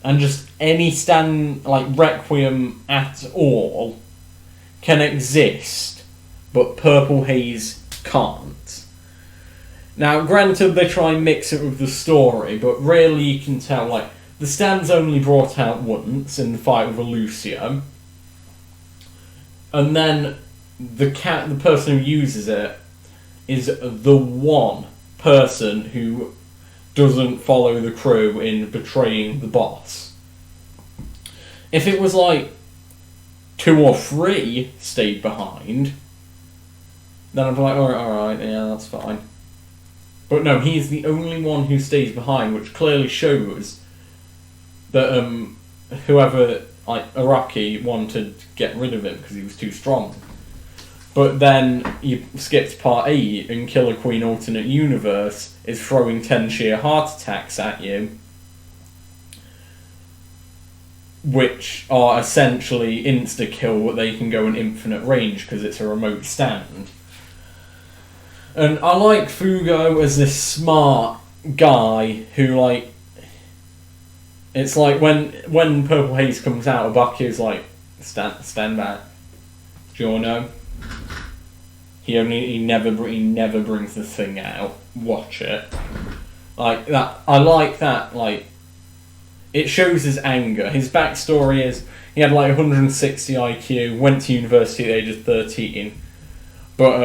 and just any stand Requiem at all can exist, but Purple Haze can't. Now, granted, they try and mix it with the story, but really you can tell, the stand's only brought out once in the fight with Lucio, and then the person who uses it is the one person who doesn't follow the crew in betraying the boss. If it was 2 or 3 stayed behind, then I'd be alright, yeah, that's fine. But no, he's the only one who stays behind, which clearly shows that whoever, Araki, wanted to get rid of him because he was too strong. But then you skipped Part 8 and Killer Queen Alternate Universe is throwing 10 sheer heart attacks at you, which are essentially insta-kill, but they can go in infinite range because it's a remote stand. And I like Fugo as this smart guy who, it's when Purple Haze comes out, Abaku's stand back. Do you all know? He never brings the thing out. Watch it. That. I like that, it shows his anger. His backstory is he had 160 IQ, went to university at the age of 13, but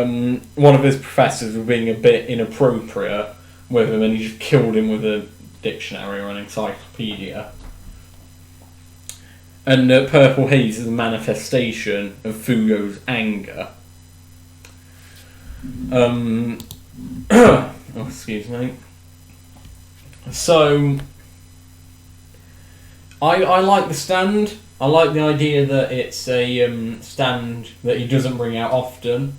one of his professors was being a bit inappropriate with him and he just killed him with a dictionary or an encyclopedia. And Purple Haze is a manifestation of Fugo's anger. Oh, excuse me. So, I like the stand. I like the idea that it's a stand that he doesn't bring out often.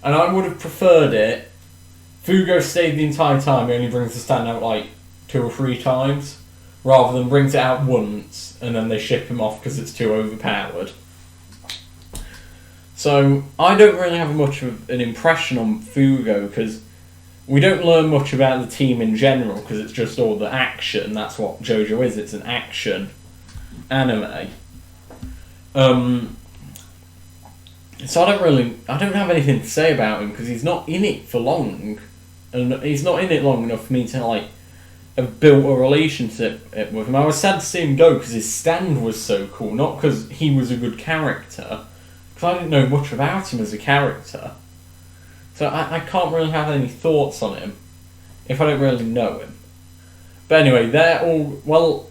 And I would have preferred it. Fugo stayed the entire time, he only brings the stand out 2 or 3 times, rather than brings it out once and then they ship him off because it's too overpowered. So, I don't really have much of an impression on Fugo because we don't learn much about the team in general because it's just all the action. That's what JoJo is, it's an action anime. So I don't have anything to say about him because he's not in it for long. And he's not in it long enough for me to have built a relationship with him. I was sad to see him go because his stand was so cool, not because he was a good character. I didn't know much about him as a character. So I can't really have any thoughts on him if I don't really know him. But anyway, they're all... Well,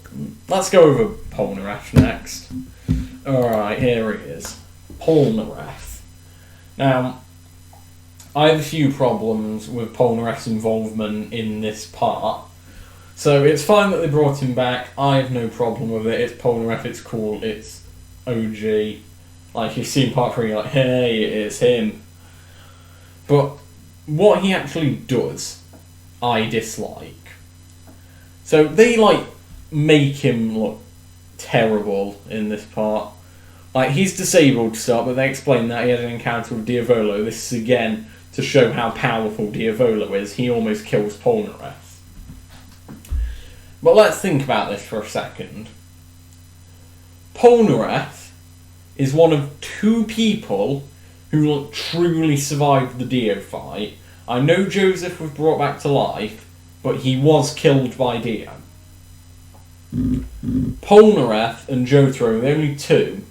let's go over Polnareff next. Alright, here he is. Polnareff. Now, I have a few problems with Polnareff's involvement in this part. So it's fine that they brought him back. I have no problem with it. It's Polnareff, it's cool, it's OG. Like, you've seen part 3, you're like, hey, it's him. But what he actually does, I dislike. So they, like, make him look terrible in this part. Like, he's disabled to start, but they explain that he had an encounter with Diavolo. This is, again, to show how powerful Diavolo is. He almost kills Polnareff. But let's think about this for a second. Polnareff is one of 2 people who truly survived the Dio fight. I know Joseph was brought back to life, but he was killed by Dio. Polnareff and Jotaro are the only 2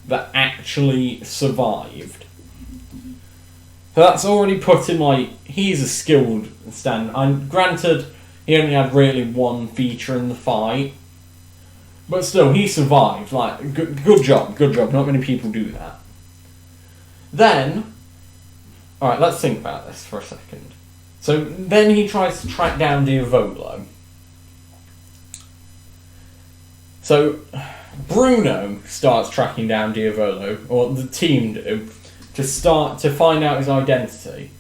that actually survived. So that's already put him, like, he's a skilled stand. And granted, he only had really 1 feature in the fight. But still, he survived. Like, good job, good job. Not many people do that. Then, alright, let's think about this for a second. So, then he tries to track down Diavolo. So, Bruno starts tracking down Diavolo, or the team do, to find out his identity.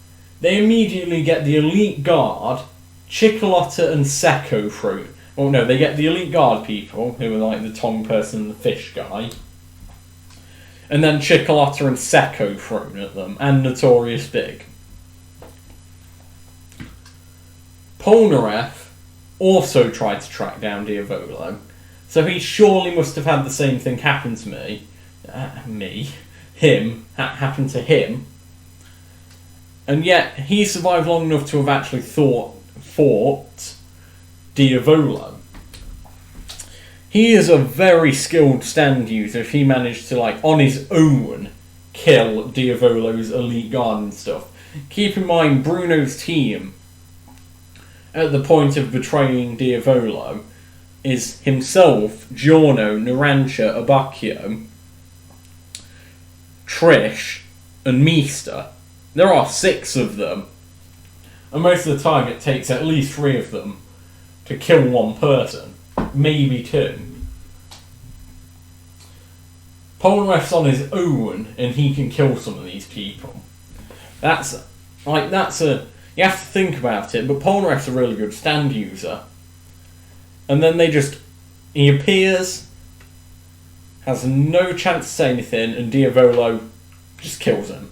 They immediately get the elite guard, Chicolotta and Secco through. Well, no, they get the elite guard people, who are like the tongue person and the fish guy. And then Chicolotta and Secco thrown at them, and Notorious Big. Polnareff also tried to track down Diavolo, so he surely must have had the same thing happen to happen to him. And yet, he survived long enough to have actually fought Diavolo. He is a very skilled stand user if he managed to, like, on his own, kill Diavolo's elite guard and stuff. Keep in mind, Bruno's team, at the point of betraying Diavolo, is himself, Giorno, Narancia, Abacchio, Trish, and Meester. There are 6 of them. And most of the time it takes at least 3 of them to kill 1 person. Maybe 2. Polnareff's on his own and he can kill some of these people. You have to think about it, but Polnareff's a really good stand user. And then he appears, has no chance to say anything, and Diavolo just kills him.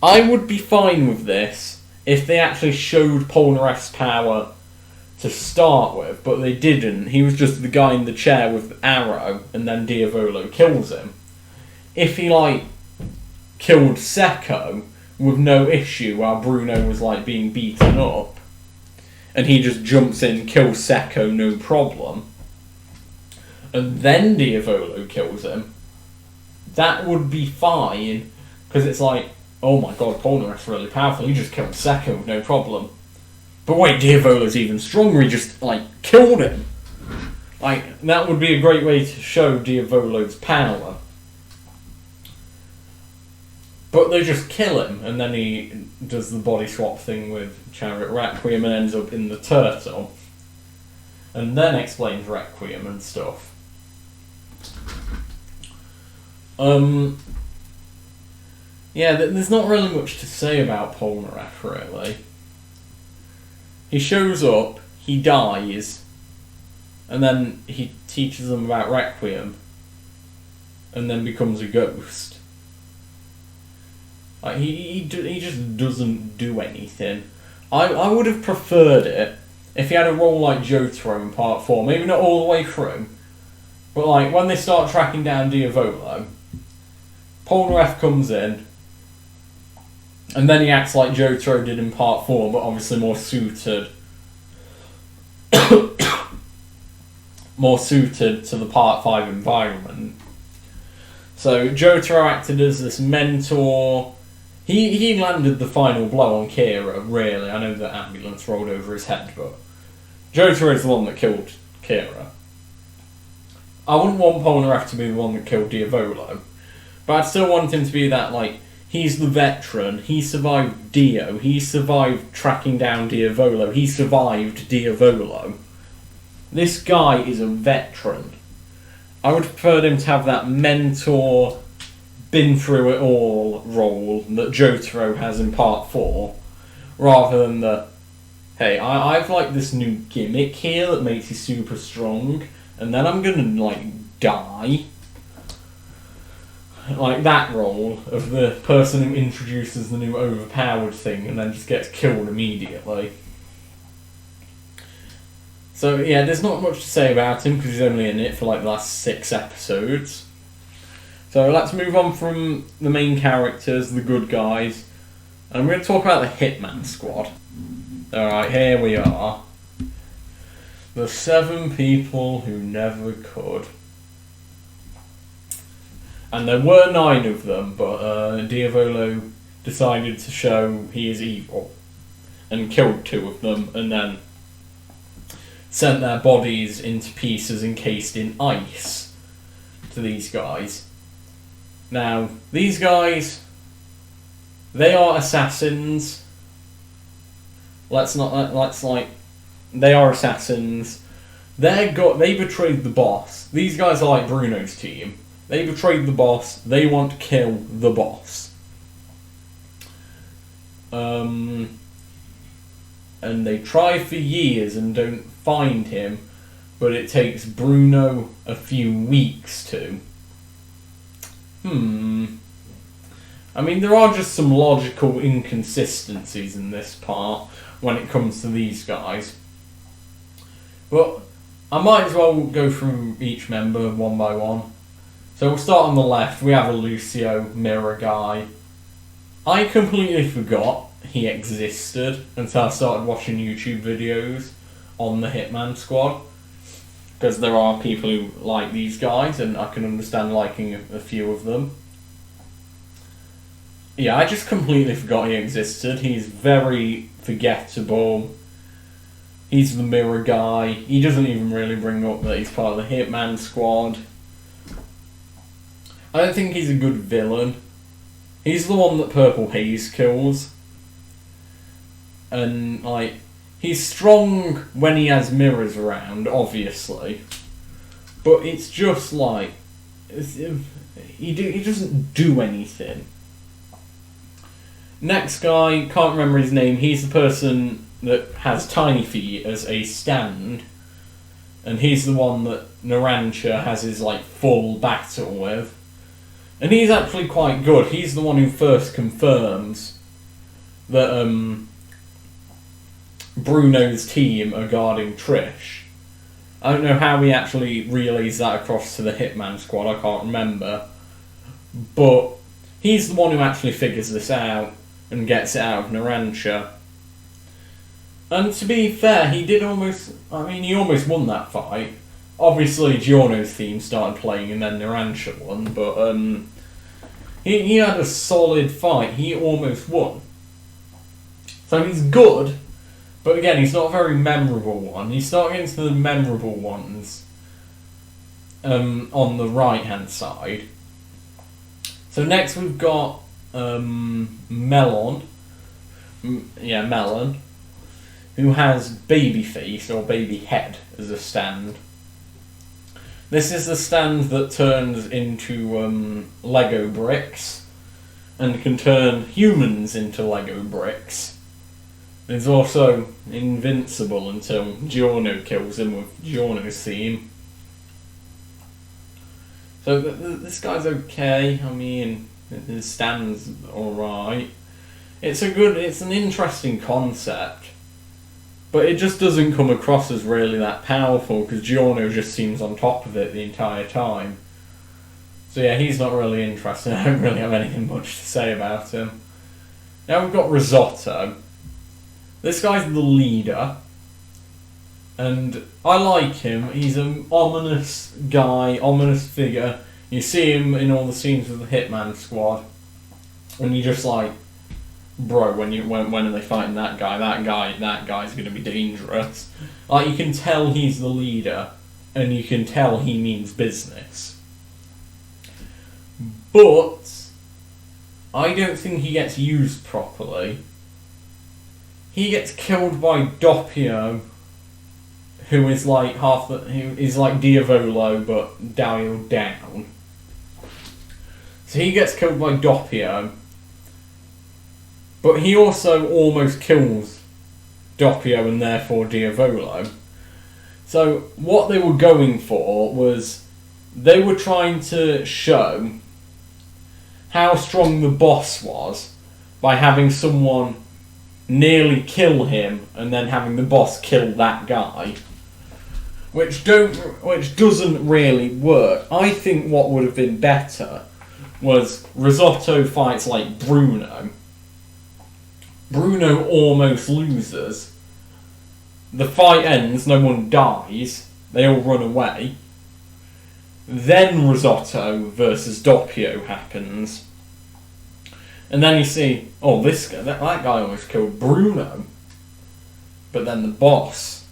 I would be fine with this if they actually showed Polnareff's power to start with, but they didn't. He was just the guy in the chair with the arrow, and then Diavolo kills him. If he, killed Secco with no issue while Bruno was, being beaten up, and he just jumps in, kills Secco, no problem, and then Diavolo kills him, that would be fine, because it's oh my god, Polnareff's really powerful, he just killed Secco, no problem. But wait, Diavolo's even stronger, he just, killed him. That would be a great way to show Diavolo's power. But they just kill him, and then he does the body swap thing with Chariot Requiem and ends up in the turtle. And then explains Requiem and stuff. Yeah, there's not really much to say about Polnareff, really. He shows up, he dies, and then he teaches them about Requiem, and then becomes a ghost. He just doesn't do anything. I would have preferred it if he had a role like Jotaro in Part 4, maybe not all the way through, but when they start tracking down Diavolo, Polnareff comes in, and then he acts like Jotaro did in Part 4, but obviously more suited to the Part 5 environment. So Jotaro acted as this mentor. He landed the final blow on Kira, really. I know the ambulance rolled over his head, but Jotaro is the one that killed Kira. I wouldn't want Polnareff to be the one that killed Diavolo, but I'd still want him to be that, like, he's the veteran, he survived Dio, he survived tracking down Diavolo, he survived Diavolo. This guy is a veteran. I would prefer him to have that mentor, been through it all role that Jotaro has in part 4, rather than the, hey, I've like this new gimmick here that makes you super strong, and then I'm gonna, like, die. Like that role of the person who introduces the new overpowered thing and then just gets killed immediately. So yeah, there's not much to say about him because he's only in it for like the last 6 episodes. So let's move on from the main characters, the good guys, and I'm going to talk about the Hitman Squad. Alright, here we are. The 7 people who never could. And there were 9 of them, but Diavolo decided to show he is evil and killed 2 of them and then sent their bodies into pieces encased in ice to these guys. Now, these guys, they are assassins. They are assassins. They betrayed the boss. These guys are like Bruno's team. They betrayed the boss. They want to kill the boss. And they try for years and don't find him, but it takes Bruno a few weeks to. I mean, there are just some logical inconsistencies in this part when it comes to these guys. But I might as well go through each member one by one. So we'll start on the left. We have a Lucio, mirror guy. I completely forgot he existed until I started watching YouTube videos on the Hitman Squad. Because there are people who like these guys, and I can understand liking a few of them. Yeah, I just completely forgot he existed. He's very forgettable. He's the mirror guy. He doesn't even really bring up that he's part of the Hitman Squad. I don't think he's a good villain. He's the one that Purple Haze kills. And, like, he's strong when he has mirrors around, obviously. But it's just like, he doesn't do anything. Next guy, can't remember his name, he's the person that has Tiny Feet as a stand. And he's the one that Narancia has his, like, full battle with. And he's actually quite good. He's the one who first confirms that Bruno's team are guarding Trish. I don't know how he actually relays that across to the Hitman Squad, I can't remember. But he's the one who actually figures this out and gets it out of Narancia. And to be fair, he almost won that fight. Obviously, Giorno's theme started playing and then Narancia won, but he had a solid fight. He almost won. So he's good, but again, he's not a very memorable one. You start getting to the memorable ones on the right-hand side. So next we've got Melon. Melon, who has Babyface, or Baby Head, as a stand. This is the stand that turns into Lego bricks and can turn humans into Lego bricks. It's also invincible until Giorno kills him with Giorno's theme. So this guy's okay. I mean, his stand's alright. It's an interesting concept. But it just doesn't come across as really that powerful because Giorno just seems on top of it the entire time. So yeah, he's not really interesting. I don't really have anything much to say about him. Now we've got Risotto. This guy's the leader. And I like him. He's an ominous guy, ominous figure. You see him in all the scenes with the Hitman Squad. And you're just like, bro, when are they fighting that guy? That guy's gonna be dangerous. Like, you can tell he's the leader, and you can tell he means business. But I don't think he gets used properly. He gets killed by Doppio, who is like Diavolo but dialed down. So he gets killed by Doppio, but he also almost kills Doppio and therefore Diavolo. So what they were going for was they were trying to show how strong the boss was by having someone nearly kill him and then having the boss kill that guy, which doesn't really work. I think what would have been better was Risotto fights like Bruno. Bruno almost loses. The fight ends, no one dies, they all run away. Then Risotto versus Doppio happens. And then you see, oh, this guy, that guy almost killed Bruno. But then the boss.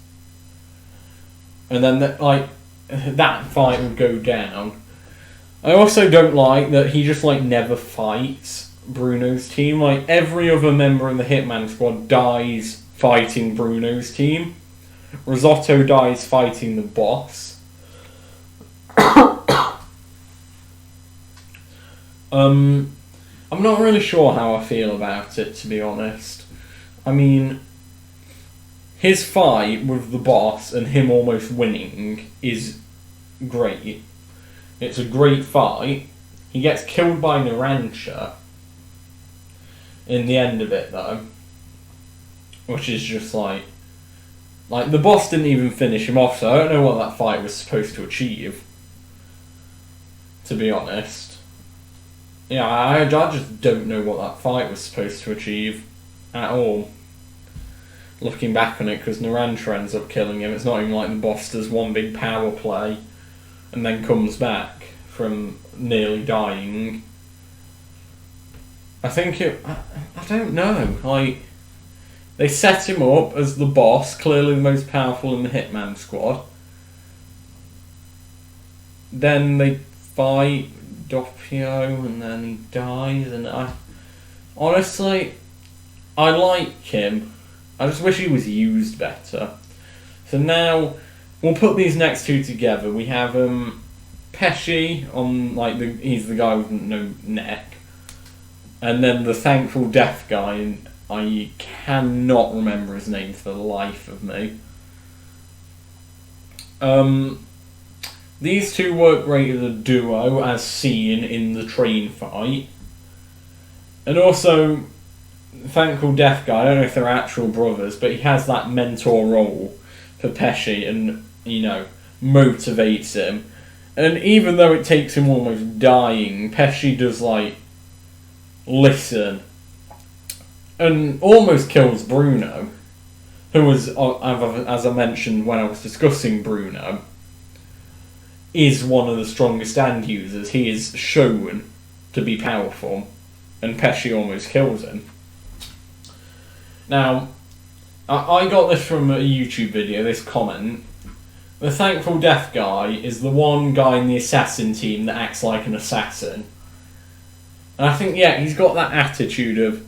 And then that fight would go down. I also don't like that he just never fights Bruno's team. Every other member in the Hitman squad dies fighting Bruno's team. Risotto dies fighting the boss. I'm not really sure how I feel about it, to be honest. I mean, his fight with the boss and him almost winning is great. It's a great fight. He gets killed by Narancia in the end of it, though, which is just like the boss didn't even finish him off, so I don't know what that fight was supposed to achieve, to be honest. Yeah, I just don't know what that fight was supposed to achieve at all. Looking back on it, because Narancia ends up killing him. It's not even like the boss does one big power play and then comes back from nearly dying. I don't know. They set him up as the boss, clearly the most powerful in the Hitman squad. Then they fight Doppio and then he dies, and honestly, I like him. I just wish he was used better. So now, we'll put these next two together. We have Pesci on he's the guy with no neck. And then the Thankful Death guy, and I cannot remember his name for the life of me. These two work great as a duo, as seen in the train fight. And also, Thankful Death guy, I don't know if they're actual brothers, but he has that mentor role for Pesci and, motivates him. And even though it takes him almost dying, Pesci does, listen. And almost kills Bruno, who was, as I mentioned when I was discussing Bruno, is one of the strongest stand users. He is shown to be powerful, and Pesci almost kills him. Now, I got this from a YouTube video, this comment. The Thankful Death guy is the one guy in the assassin team that acts like an assassin. And I think, he's got that attitude of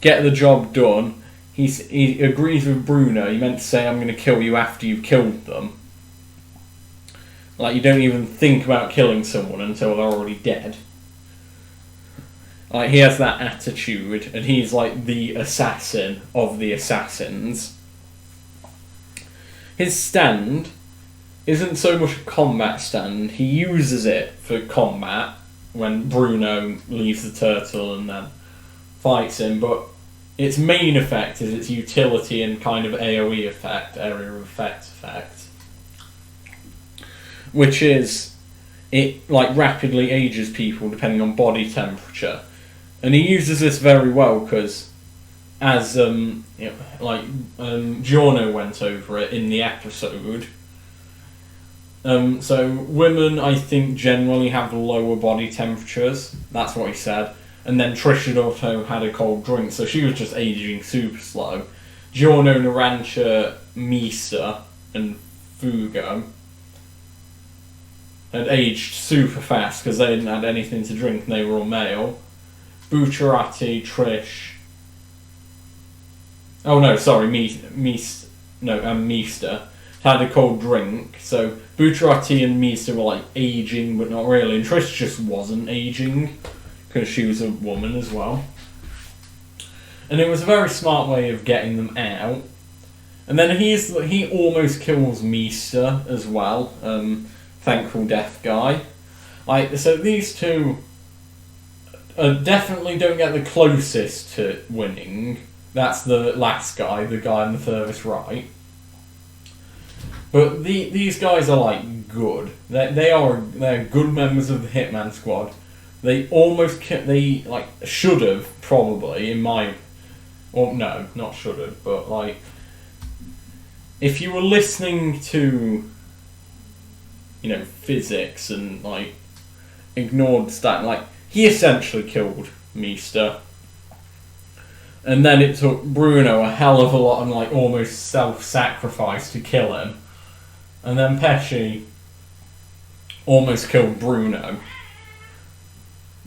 get the job done. He agrees with Bruno. He meant to say, I'm going to kill you after you've killed them. You don't even think about killing someone until they're already dead. He has that attitude, and he's the assassin of the assassins. His stand isn't so much a combat stand. He uses it for combat when Bruno leaves the turtle and then fights him, but its main effect is its utility and kind of AoE effect, area of effect. Which is, it rapidly ages people depending on body temperature. And he uses this very well because, as Giorno went over it in the episode, so women, I think, generally have lower body temperatures. That's what he said. And then Trisha also had a cold drink, so she was just aging super slow. Giorno, Narancia, Misa, and Fugo had aged super fast because they didn't had anything to drink and they were all male. Bucciarati, Trish. Oh no, sorry, Meester had a cold drink. So Bucciarati and Meester were like aging, but not really. And Trish just wasn't aging because she was a woman as well. And it was a very smart way of getting them out. And then he almost kills Meester as well. Thankful Death guy. So these two definitely don't get the closest to winning. That's the last guy, the guy on the furthest right. But these guys are like good. They're good members of the Hitman Squad. They almost should have probably no, not should have, but like if you were listening to physics and like ignored stat, like he essentially killed Meester. And then it took Bruno a hell of a lot and like almost self-sacrifice to kill him. And then Pesci almost killed Bruno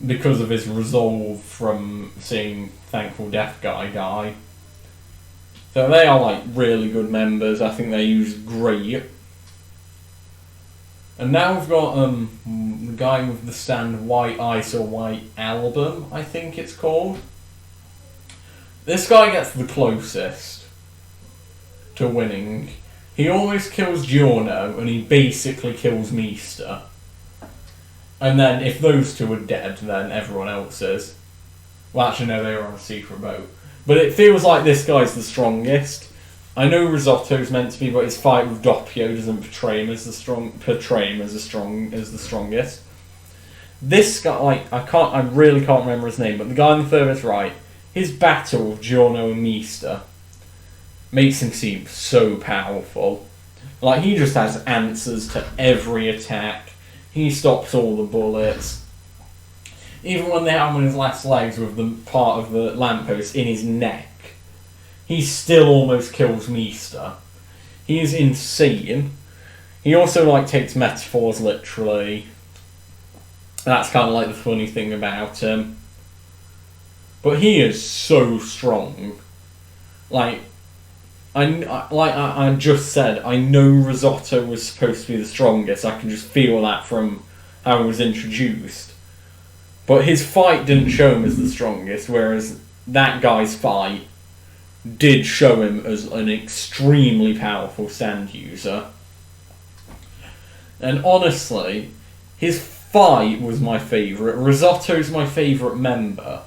because of his resolve from seeing Thankful Death guy die. So they are like really good members. I think they use great. And now we've got the guy with the stand White Ice or White Album, I think it's called. This guy gets the closest to winning. He almost kills Giorno and he basically kills Meester. And then if those two are dead, then everyone else is. Well, actually no, they were on a secret boat. But it feels like this guy's the strongest. I know Risotto's meant to be, but his fight with Doppio doesn't portray him as the strongest. This guy, I really can't remember his name, but the guy on the furthest right, his battle with Giorno and Meester makes him seem so powerful. Like, he just has answers to every attack. He stops all the bullets. Even when they have him on his last legs with the part of the lamppost in his neck, he still almost kills Meester. He is insane. He also takes metaphors literally. That's kind of like the funny thing about him. But he is so strong. I just said, I know Risotto was supposed to be the strongest. I can just feel that from how he was introduced. But his fight didn't show him as the strongest, whereas that guy's fight did show him as an extremely powerful stand user. And honestly, his fight was my favourite. Risotto's my favourite member.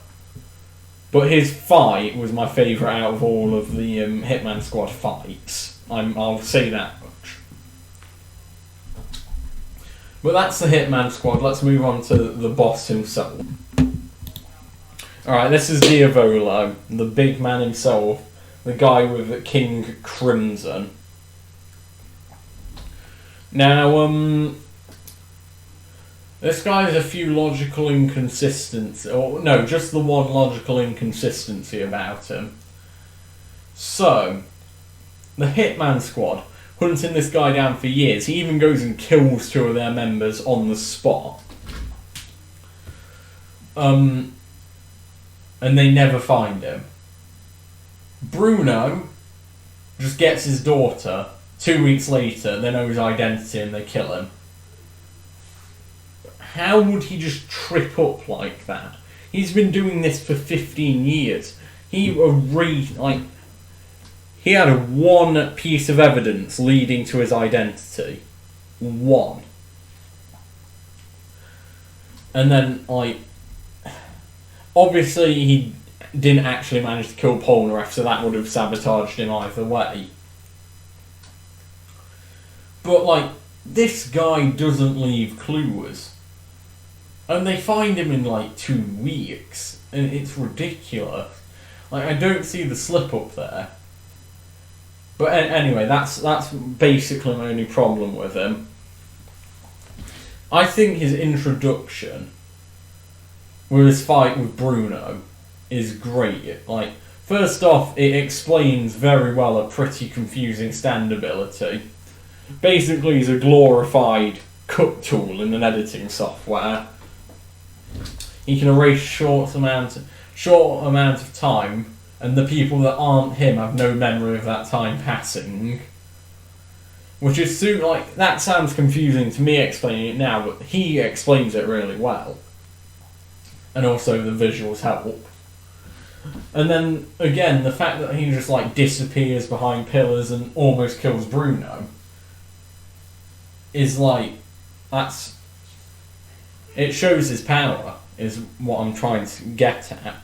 But his fight was my favourite out of all of the Hitman Squad fights. I'll say that much. But that's the Hitman Squad. Let's move on to the boss himself. Alright, this is Diavolo, the big man himself. The guy with King Crimson. Now, this guy has a few logical inconsistencies. Or, no, just the one logical inconsistency about him. So, the Hitman Squad, hunting this guy down for years. He even goes and kills two of their members on the spot. And they never find him. Bruno just gets his daughter. 2 weeks later, they know his identity and they kill him. How would he just trip up like that? He's been doing this for 15 years. He had one piece of evidence leading to his identity. One. And then, obviously he didn't actually manage to kill Polnareff, so that would have sabotaged him either way. But, this guy doesn't leave clues. And they find him in 2 weeks, and it's ridiculous. I don't see the slip up there. But anyway, that's basically my only problem with him. I think his introduction with his fight with Bruno is great. First off, it explains very well a pretty confusing stand ability. Basically, he's a glorified cut tool in an editing software. He can erase short amount of time, and the people that aren't him have no memory of that time passing. Which is that sounds confusing to me explaining it now, but he explains it really well. And also the visuals help. And then, again, the fact that he just, disappears behind pillars and almost kills Bruno is, it shows his power, is what I'm trying to get at.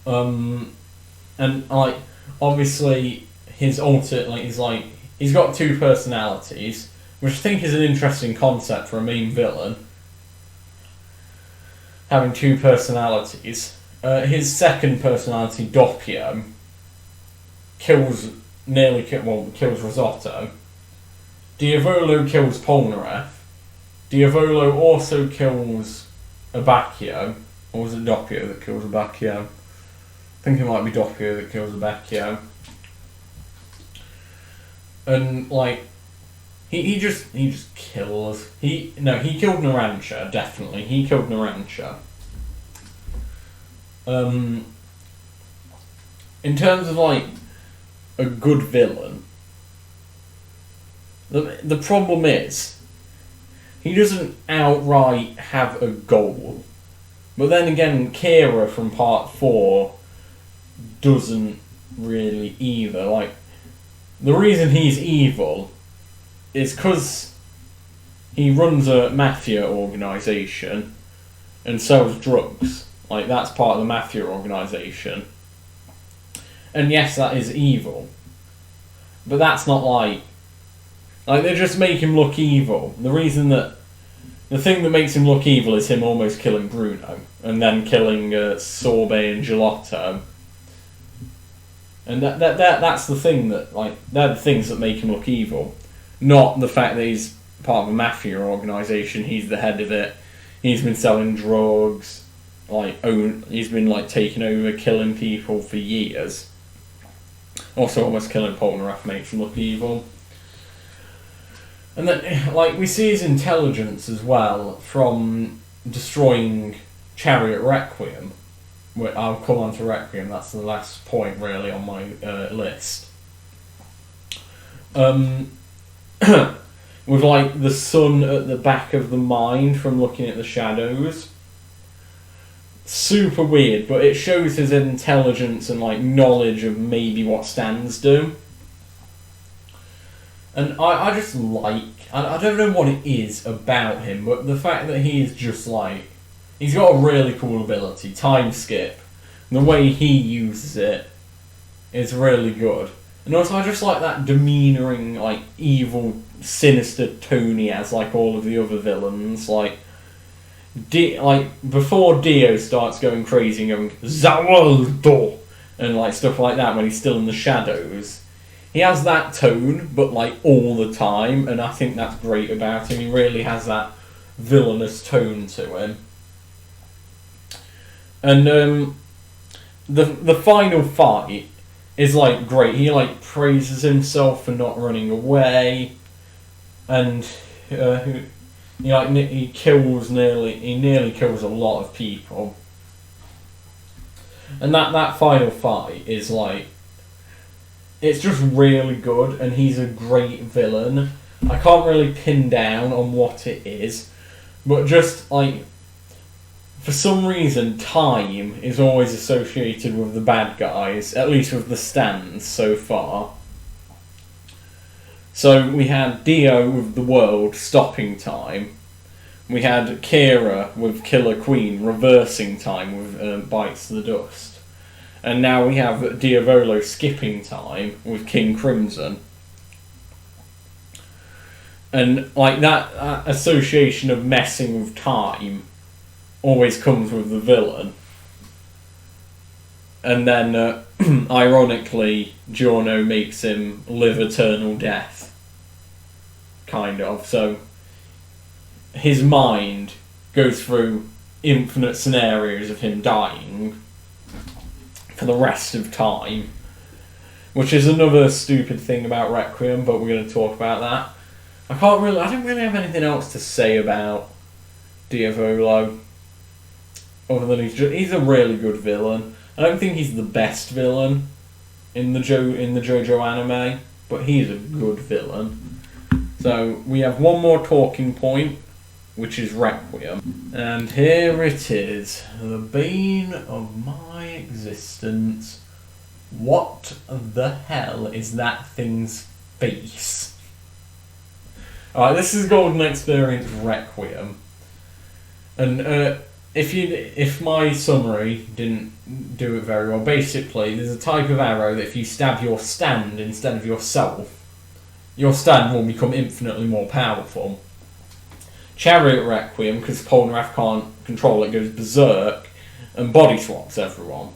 And, obviously, his he's got two personalities, which I think is an interesting concept for a main villain. Having two personalities. His second personality, Doppio, kills Risotto. Diavolo kills Polnareff. Diavolo also kills Abacchio. Or was it Doppio that kills Abacchio? I think it might be Doppio that kills Abacchio. And, he just kills. He killed Narancia, definitely. He killed Narancia. In terms of, a good villain, the problem is, he doesn't outright have a goal. But then again, Kira from Part 4 doesn't really either. The reason he's evil is because he runs a mafia organisation and sells drugs. That's part of the mafia organisation. And yes, that is evil. But that's not they just make him look evil. The thing that makes him look evil is him almost killing Bruno. And then killing Sorbet and Gelato. And that's the thing that, they're the things that make him look evil. Not the fact that he's part of a mafia organisation, he's the head of it, he's been selling drugs, he's been, taking over, killing people for years. Also, almost killing Polnareff makes him look evil. And then, we see his intelligence as well from destroying Chariot Requiem. I'll come on to Requiem, that's the last point really on my list. With the sun at the back of the mind from looking at the shadows. Super weird, but it shows his intelligence and knowledge of maybe what stands do. And I just I don't know what it is about him, but the fact that he is just he's got a really cool ability, time skip. And the way he uses it is really good. And also I just like that demeanoring, evil, sinister tone he has, all of the other villains. Before Dio starts going crazy and going, Zawaldo! And stuff like that when he's still in the shadows. He has that tone, but all the time, and I think that's great about him. He really has that villainous tone to him. And the final fight is great. He praises himself for not running away, and he nearly kills a lot of people. And that final fight is it's just really good, and he's a great villain. I can't really pin down on what it is, but just for some reason, time is always associated with the bad guys, at least with the stands so far. So we had Dio with the world stopping time. We had Kira with Killer Queen reversing time with Bites the Dust. And now we have Diavolo skipping time with King Crimson. And that association of messing with time always comes with the villain. And then, ironically, Giorno makes him live eternal death. Kind of. So, his mind goes through infinite scenarios of him dying for the rest of time. Which is another stupid thing about Requiem, but we're going to talk about that. I don't really have anything else to say about Diavolo, other than he's a really good villain. I don't think he's the best villain in the JoJo anime, but he's a good villain. So we have one more talking point, which is Requiem. And here it is, the bane of my existence. What the hell is that thing's face? Alright, this is Golden Experience Requiem. And if my summary didn't do it very well, basically there's a type of arrow that if you stab your stand instead of yourself, your stand will become infinitely more powerful. Chariot Requiem, because Polnareff can't control it, goes berserk and body swaps everyone.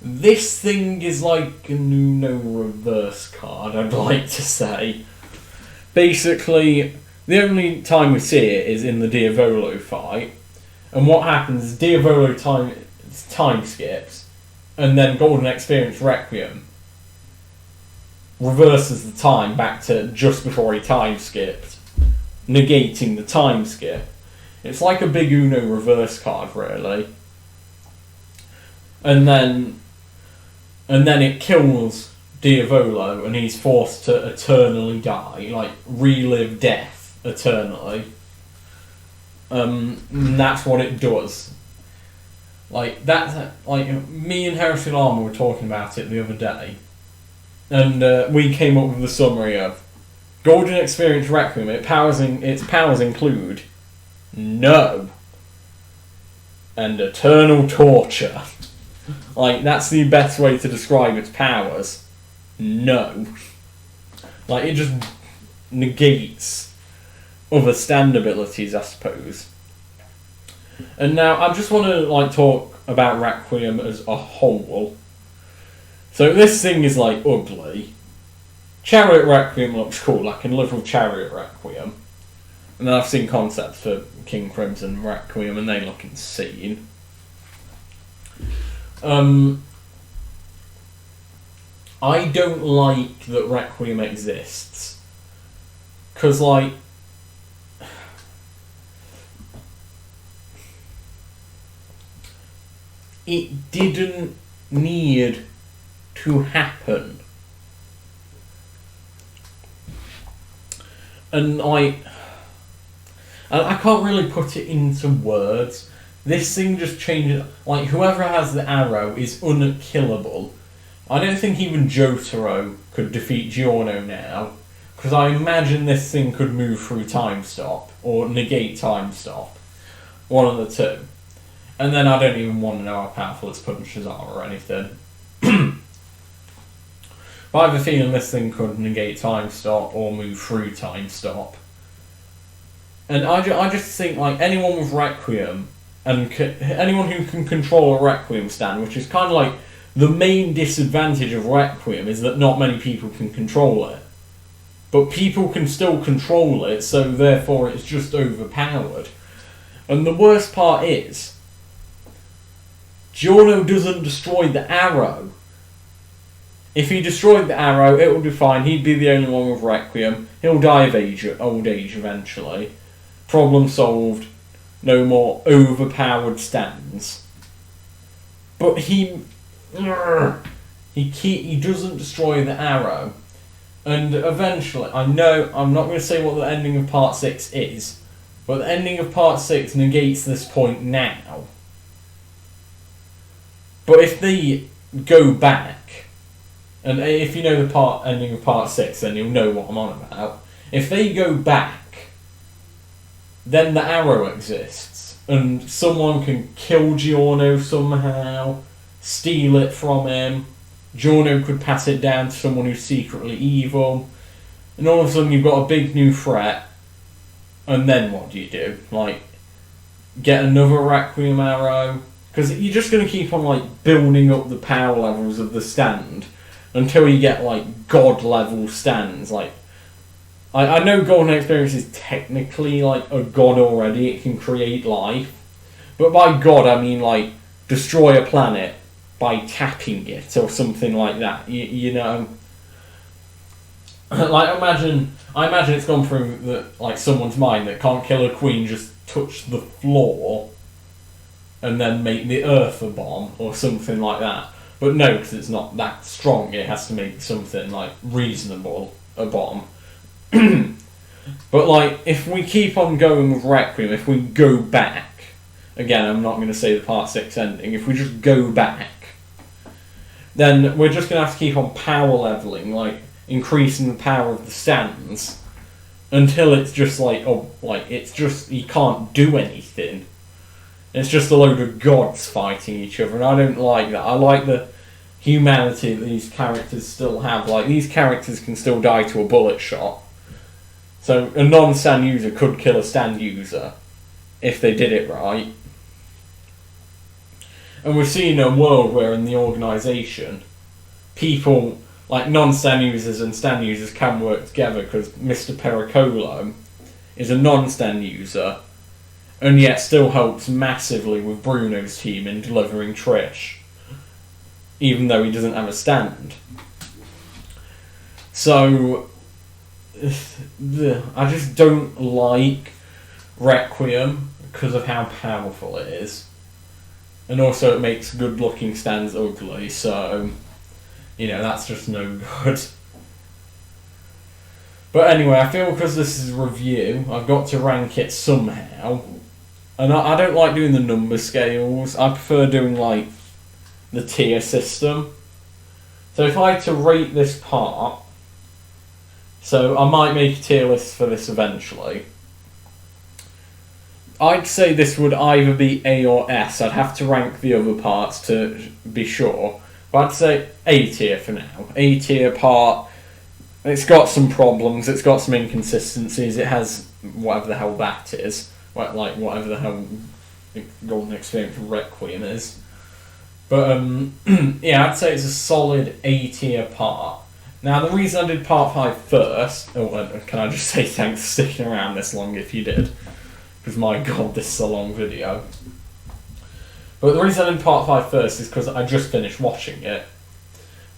This thing is like an Uno reverse card, I'd like to say. Basically, the only time we see it is in the Diavolo fight, and what happens is Diavolo time skips, and then Golden Experience Requiem reverses the time back to just before he time skipped, negating the time skip. It's like a big Uno reverse card, really. And then it kills Diavolo, and he's forced to eternally die, like relive death eternally. And that's what it does. Like me and Heresy Llama were talking about it the other day, and we came up with the summary of Golden Experience Requiem. Its powers include no and eternal torture. Like, that's the best way to describe its powers. No. Like, it just negates other stand abilities, I suppose. And now, I just want to, talk about Requiem as a whole. So, this thing is, ugly. Chariot Requiem looks cool. I can live with Chariot Requiem. And then I've seen concepts for King Crimson Requiem, and they look insane. I don't like that Requiem exists. Because, it didn't need to happen. And, I can't really put it into words. This thing just changes. Whoever has the arrow is unkillable. I don't think even Jotaro could defeat Giorno now, because I imagine this thing could move through time stop, or negate time stop. One of the two. And then I don't even want to know how powerful its punches are or anything. But I have a feeling this thing could negate time stop or move through time stop. And I just think, anyone with Requiem, and anyone who can control a Requiem stand, which is kind of like the main disadvantage of Requiem, is that not many people can control it. But people can still control it, so therefore it's just overpowered. And the worst part is, Giorno doesn't destroy the arrow. If he destroyed the arrow, it would be fine. He'd be the only one with Requiem. He'll die of old age eventually. Problem solved. No more overpowered stands. But he doesn't destroy the arrow. And eventually, I know, I'm not going to say what the ending of Part 6 is, but the ending of Part 6 negates this point now. But if they go back, and if you know the ending of Part 6, then you'll know what I'm on about. If they go back, then the arrow exists, and someone can kill Giorno somehow, steal it from him. Giorno could pass it down to someone who's secretly evil, and all of a sudden you've got a big new threat, and then what do you do? Get another Requiem arrow? Because you're just going to keep on, building up the power levels of the stand until you get, god level stands. I know Golden Experience is technically, a god already, it can create life, but by god I mean, destroy a planet by tapping it, or something like that, you know. Like, I imagine it's gone through someone's mind that can't kill a queen, just touch the floor and then make the earth a bomb or something like that. But no, because it's not that strong, it has to make something like reasonable a bomb. But like, if we keep on going with Requiem, if we go back, again, I'm not going to say the part 6 ending, if we just go back, then we're just going to have to keep on power leveling, like increasing the power of the stands until it's just it's just, you can't do anything. It's just a load of gods fighting each other, and I don't like that. I like the humanity that these characters still have. Like, these characters can still die to a bullet shot. So a non-stand user could kill a stand user if they did it right. And we're seeing a world where in the organisation, people, like non-stand users and stand users, can work together, because Mr. Pericolo is a non-stand user and yet still helps massively with Bruno's team in delivering Trish, even though he doesn't have a stand. So I just don't like Requiem because of how powerful it is. And also it makes good looking stands ugly, so that's just no good. But anyway, I feel because this is a review, I've got to rank it somehow. And I don't like doing the number scales. I prefer doing like the tier system. So if I had to rate this part, so I might make a tier list for this eventually. I'd say this would either be A or S. I'd have to rank the other parts to be sure. But I'd say A tier for now. A tier part, it's got some problems, it's got some inconsistencies, it has whatever the hell that is. Like whatever the hell Golden Experience Requiem is. But yeah, I'd say it's a solid A tier part. Now, the reason I did part 5 first... can I just say thanks for sticking around this long if you did? Because my god, this is a long video. But the reason I did part 5 first is because I just finished watching it.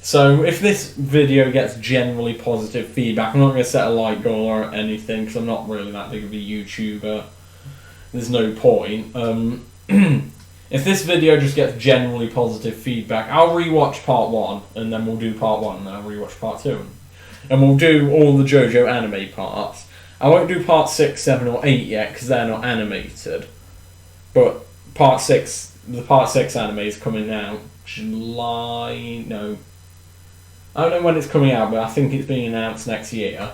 So, if this video gets generally positive feedback, I'm not going to set a like goal or anything, because I'm not really that big of a YouTuber. There's no point. If this video just gets generally positive feedback, I'll rewatch part 1, and then we'll do part 1, and then I'll rewatch part 2. And we'll do all the JoJo anime parts. I won't do part 6, 7, or 8 yet, because they're not animated. But part 6, the part 6 anime is coming out July... no. I don't know when it's coming out, but I think it's being announced next year.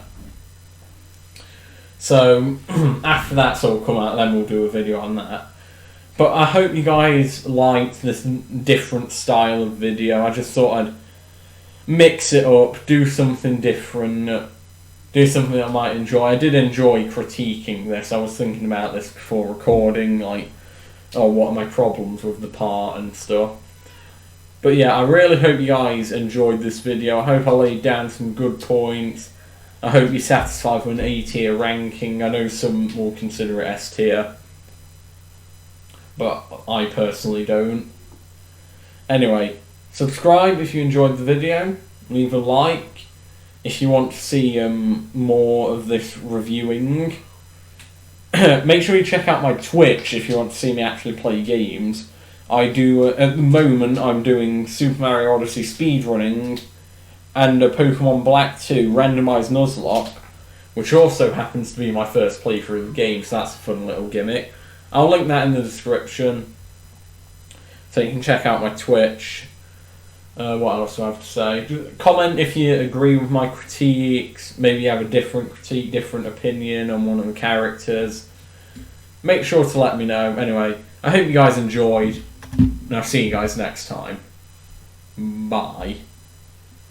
So, after that's all come out, then we'll do a video on that. But I hope you guys liked this different style of video. I just thought I'd mix it up, do something different, do something I might enjoy. I did enjoy critiquing this. I was thinking about this before recording, like, oh, what are my problems with the part and stuff. But yeah, I really hope you guys enjoyed this video. I hope I laid down some good points. I hope you're satisfied with an A tier ranking. I know some will consider it S tier, but I personally don't. Anyway, subscribe if you enjoyed the video. Leave a like if you want to see more of this reviewing. Make sure you check out my Twitch if you want to see me actually play games. I do, at the moment, I'm doing Super Mario Odyssey speedrunning and a Pokemon Black 2 randomised Nuzlocke, which also happens to be my first playthrough of the game, so that's a fun little gimmick. I'll link that in the description, so you can check out my Twitch. What else do I have to say? Comment if you agree with my critiques, maybe you have a different critique, different opinion on one of the characters. Make sure to let me know. Anyway, I hope you guys enjoyed, and I'll see you guys next time. Bye.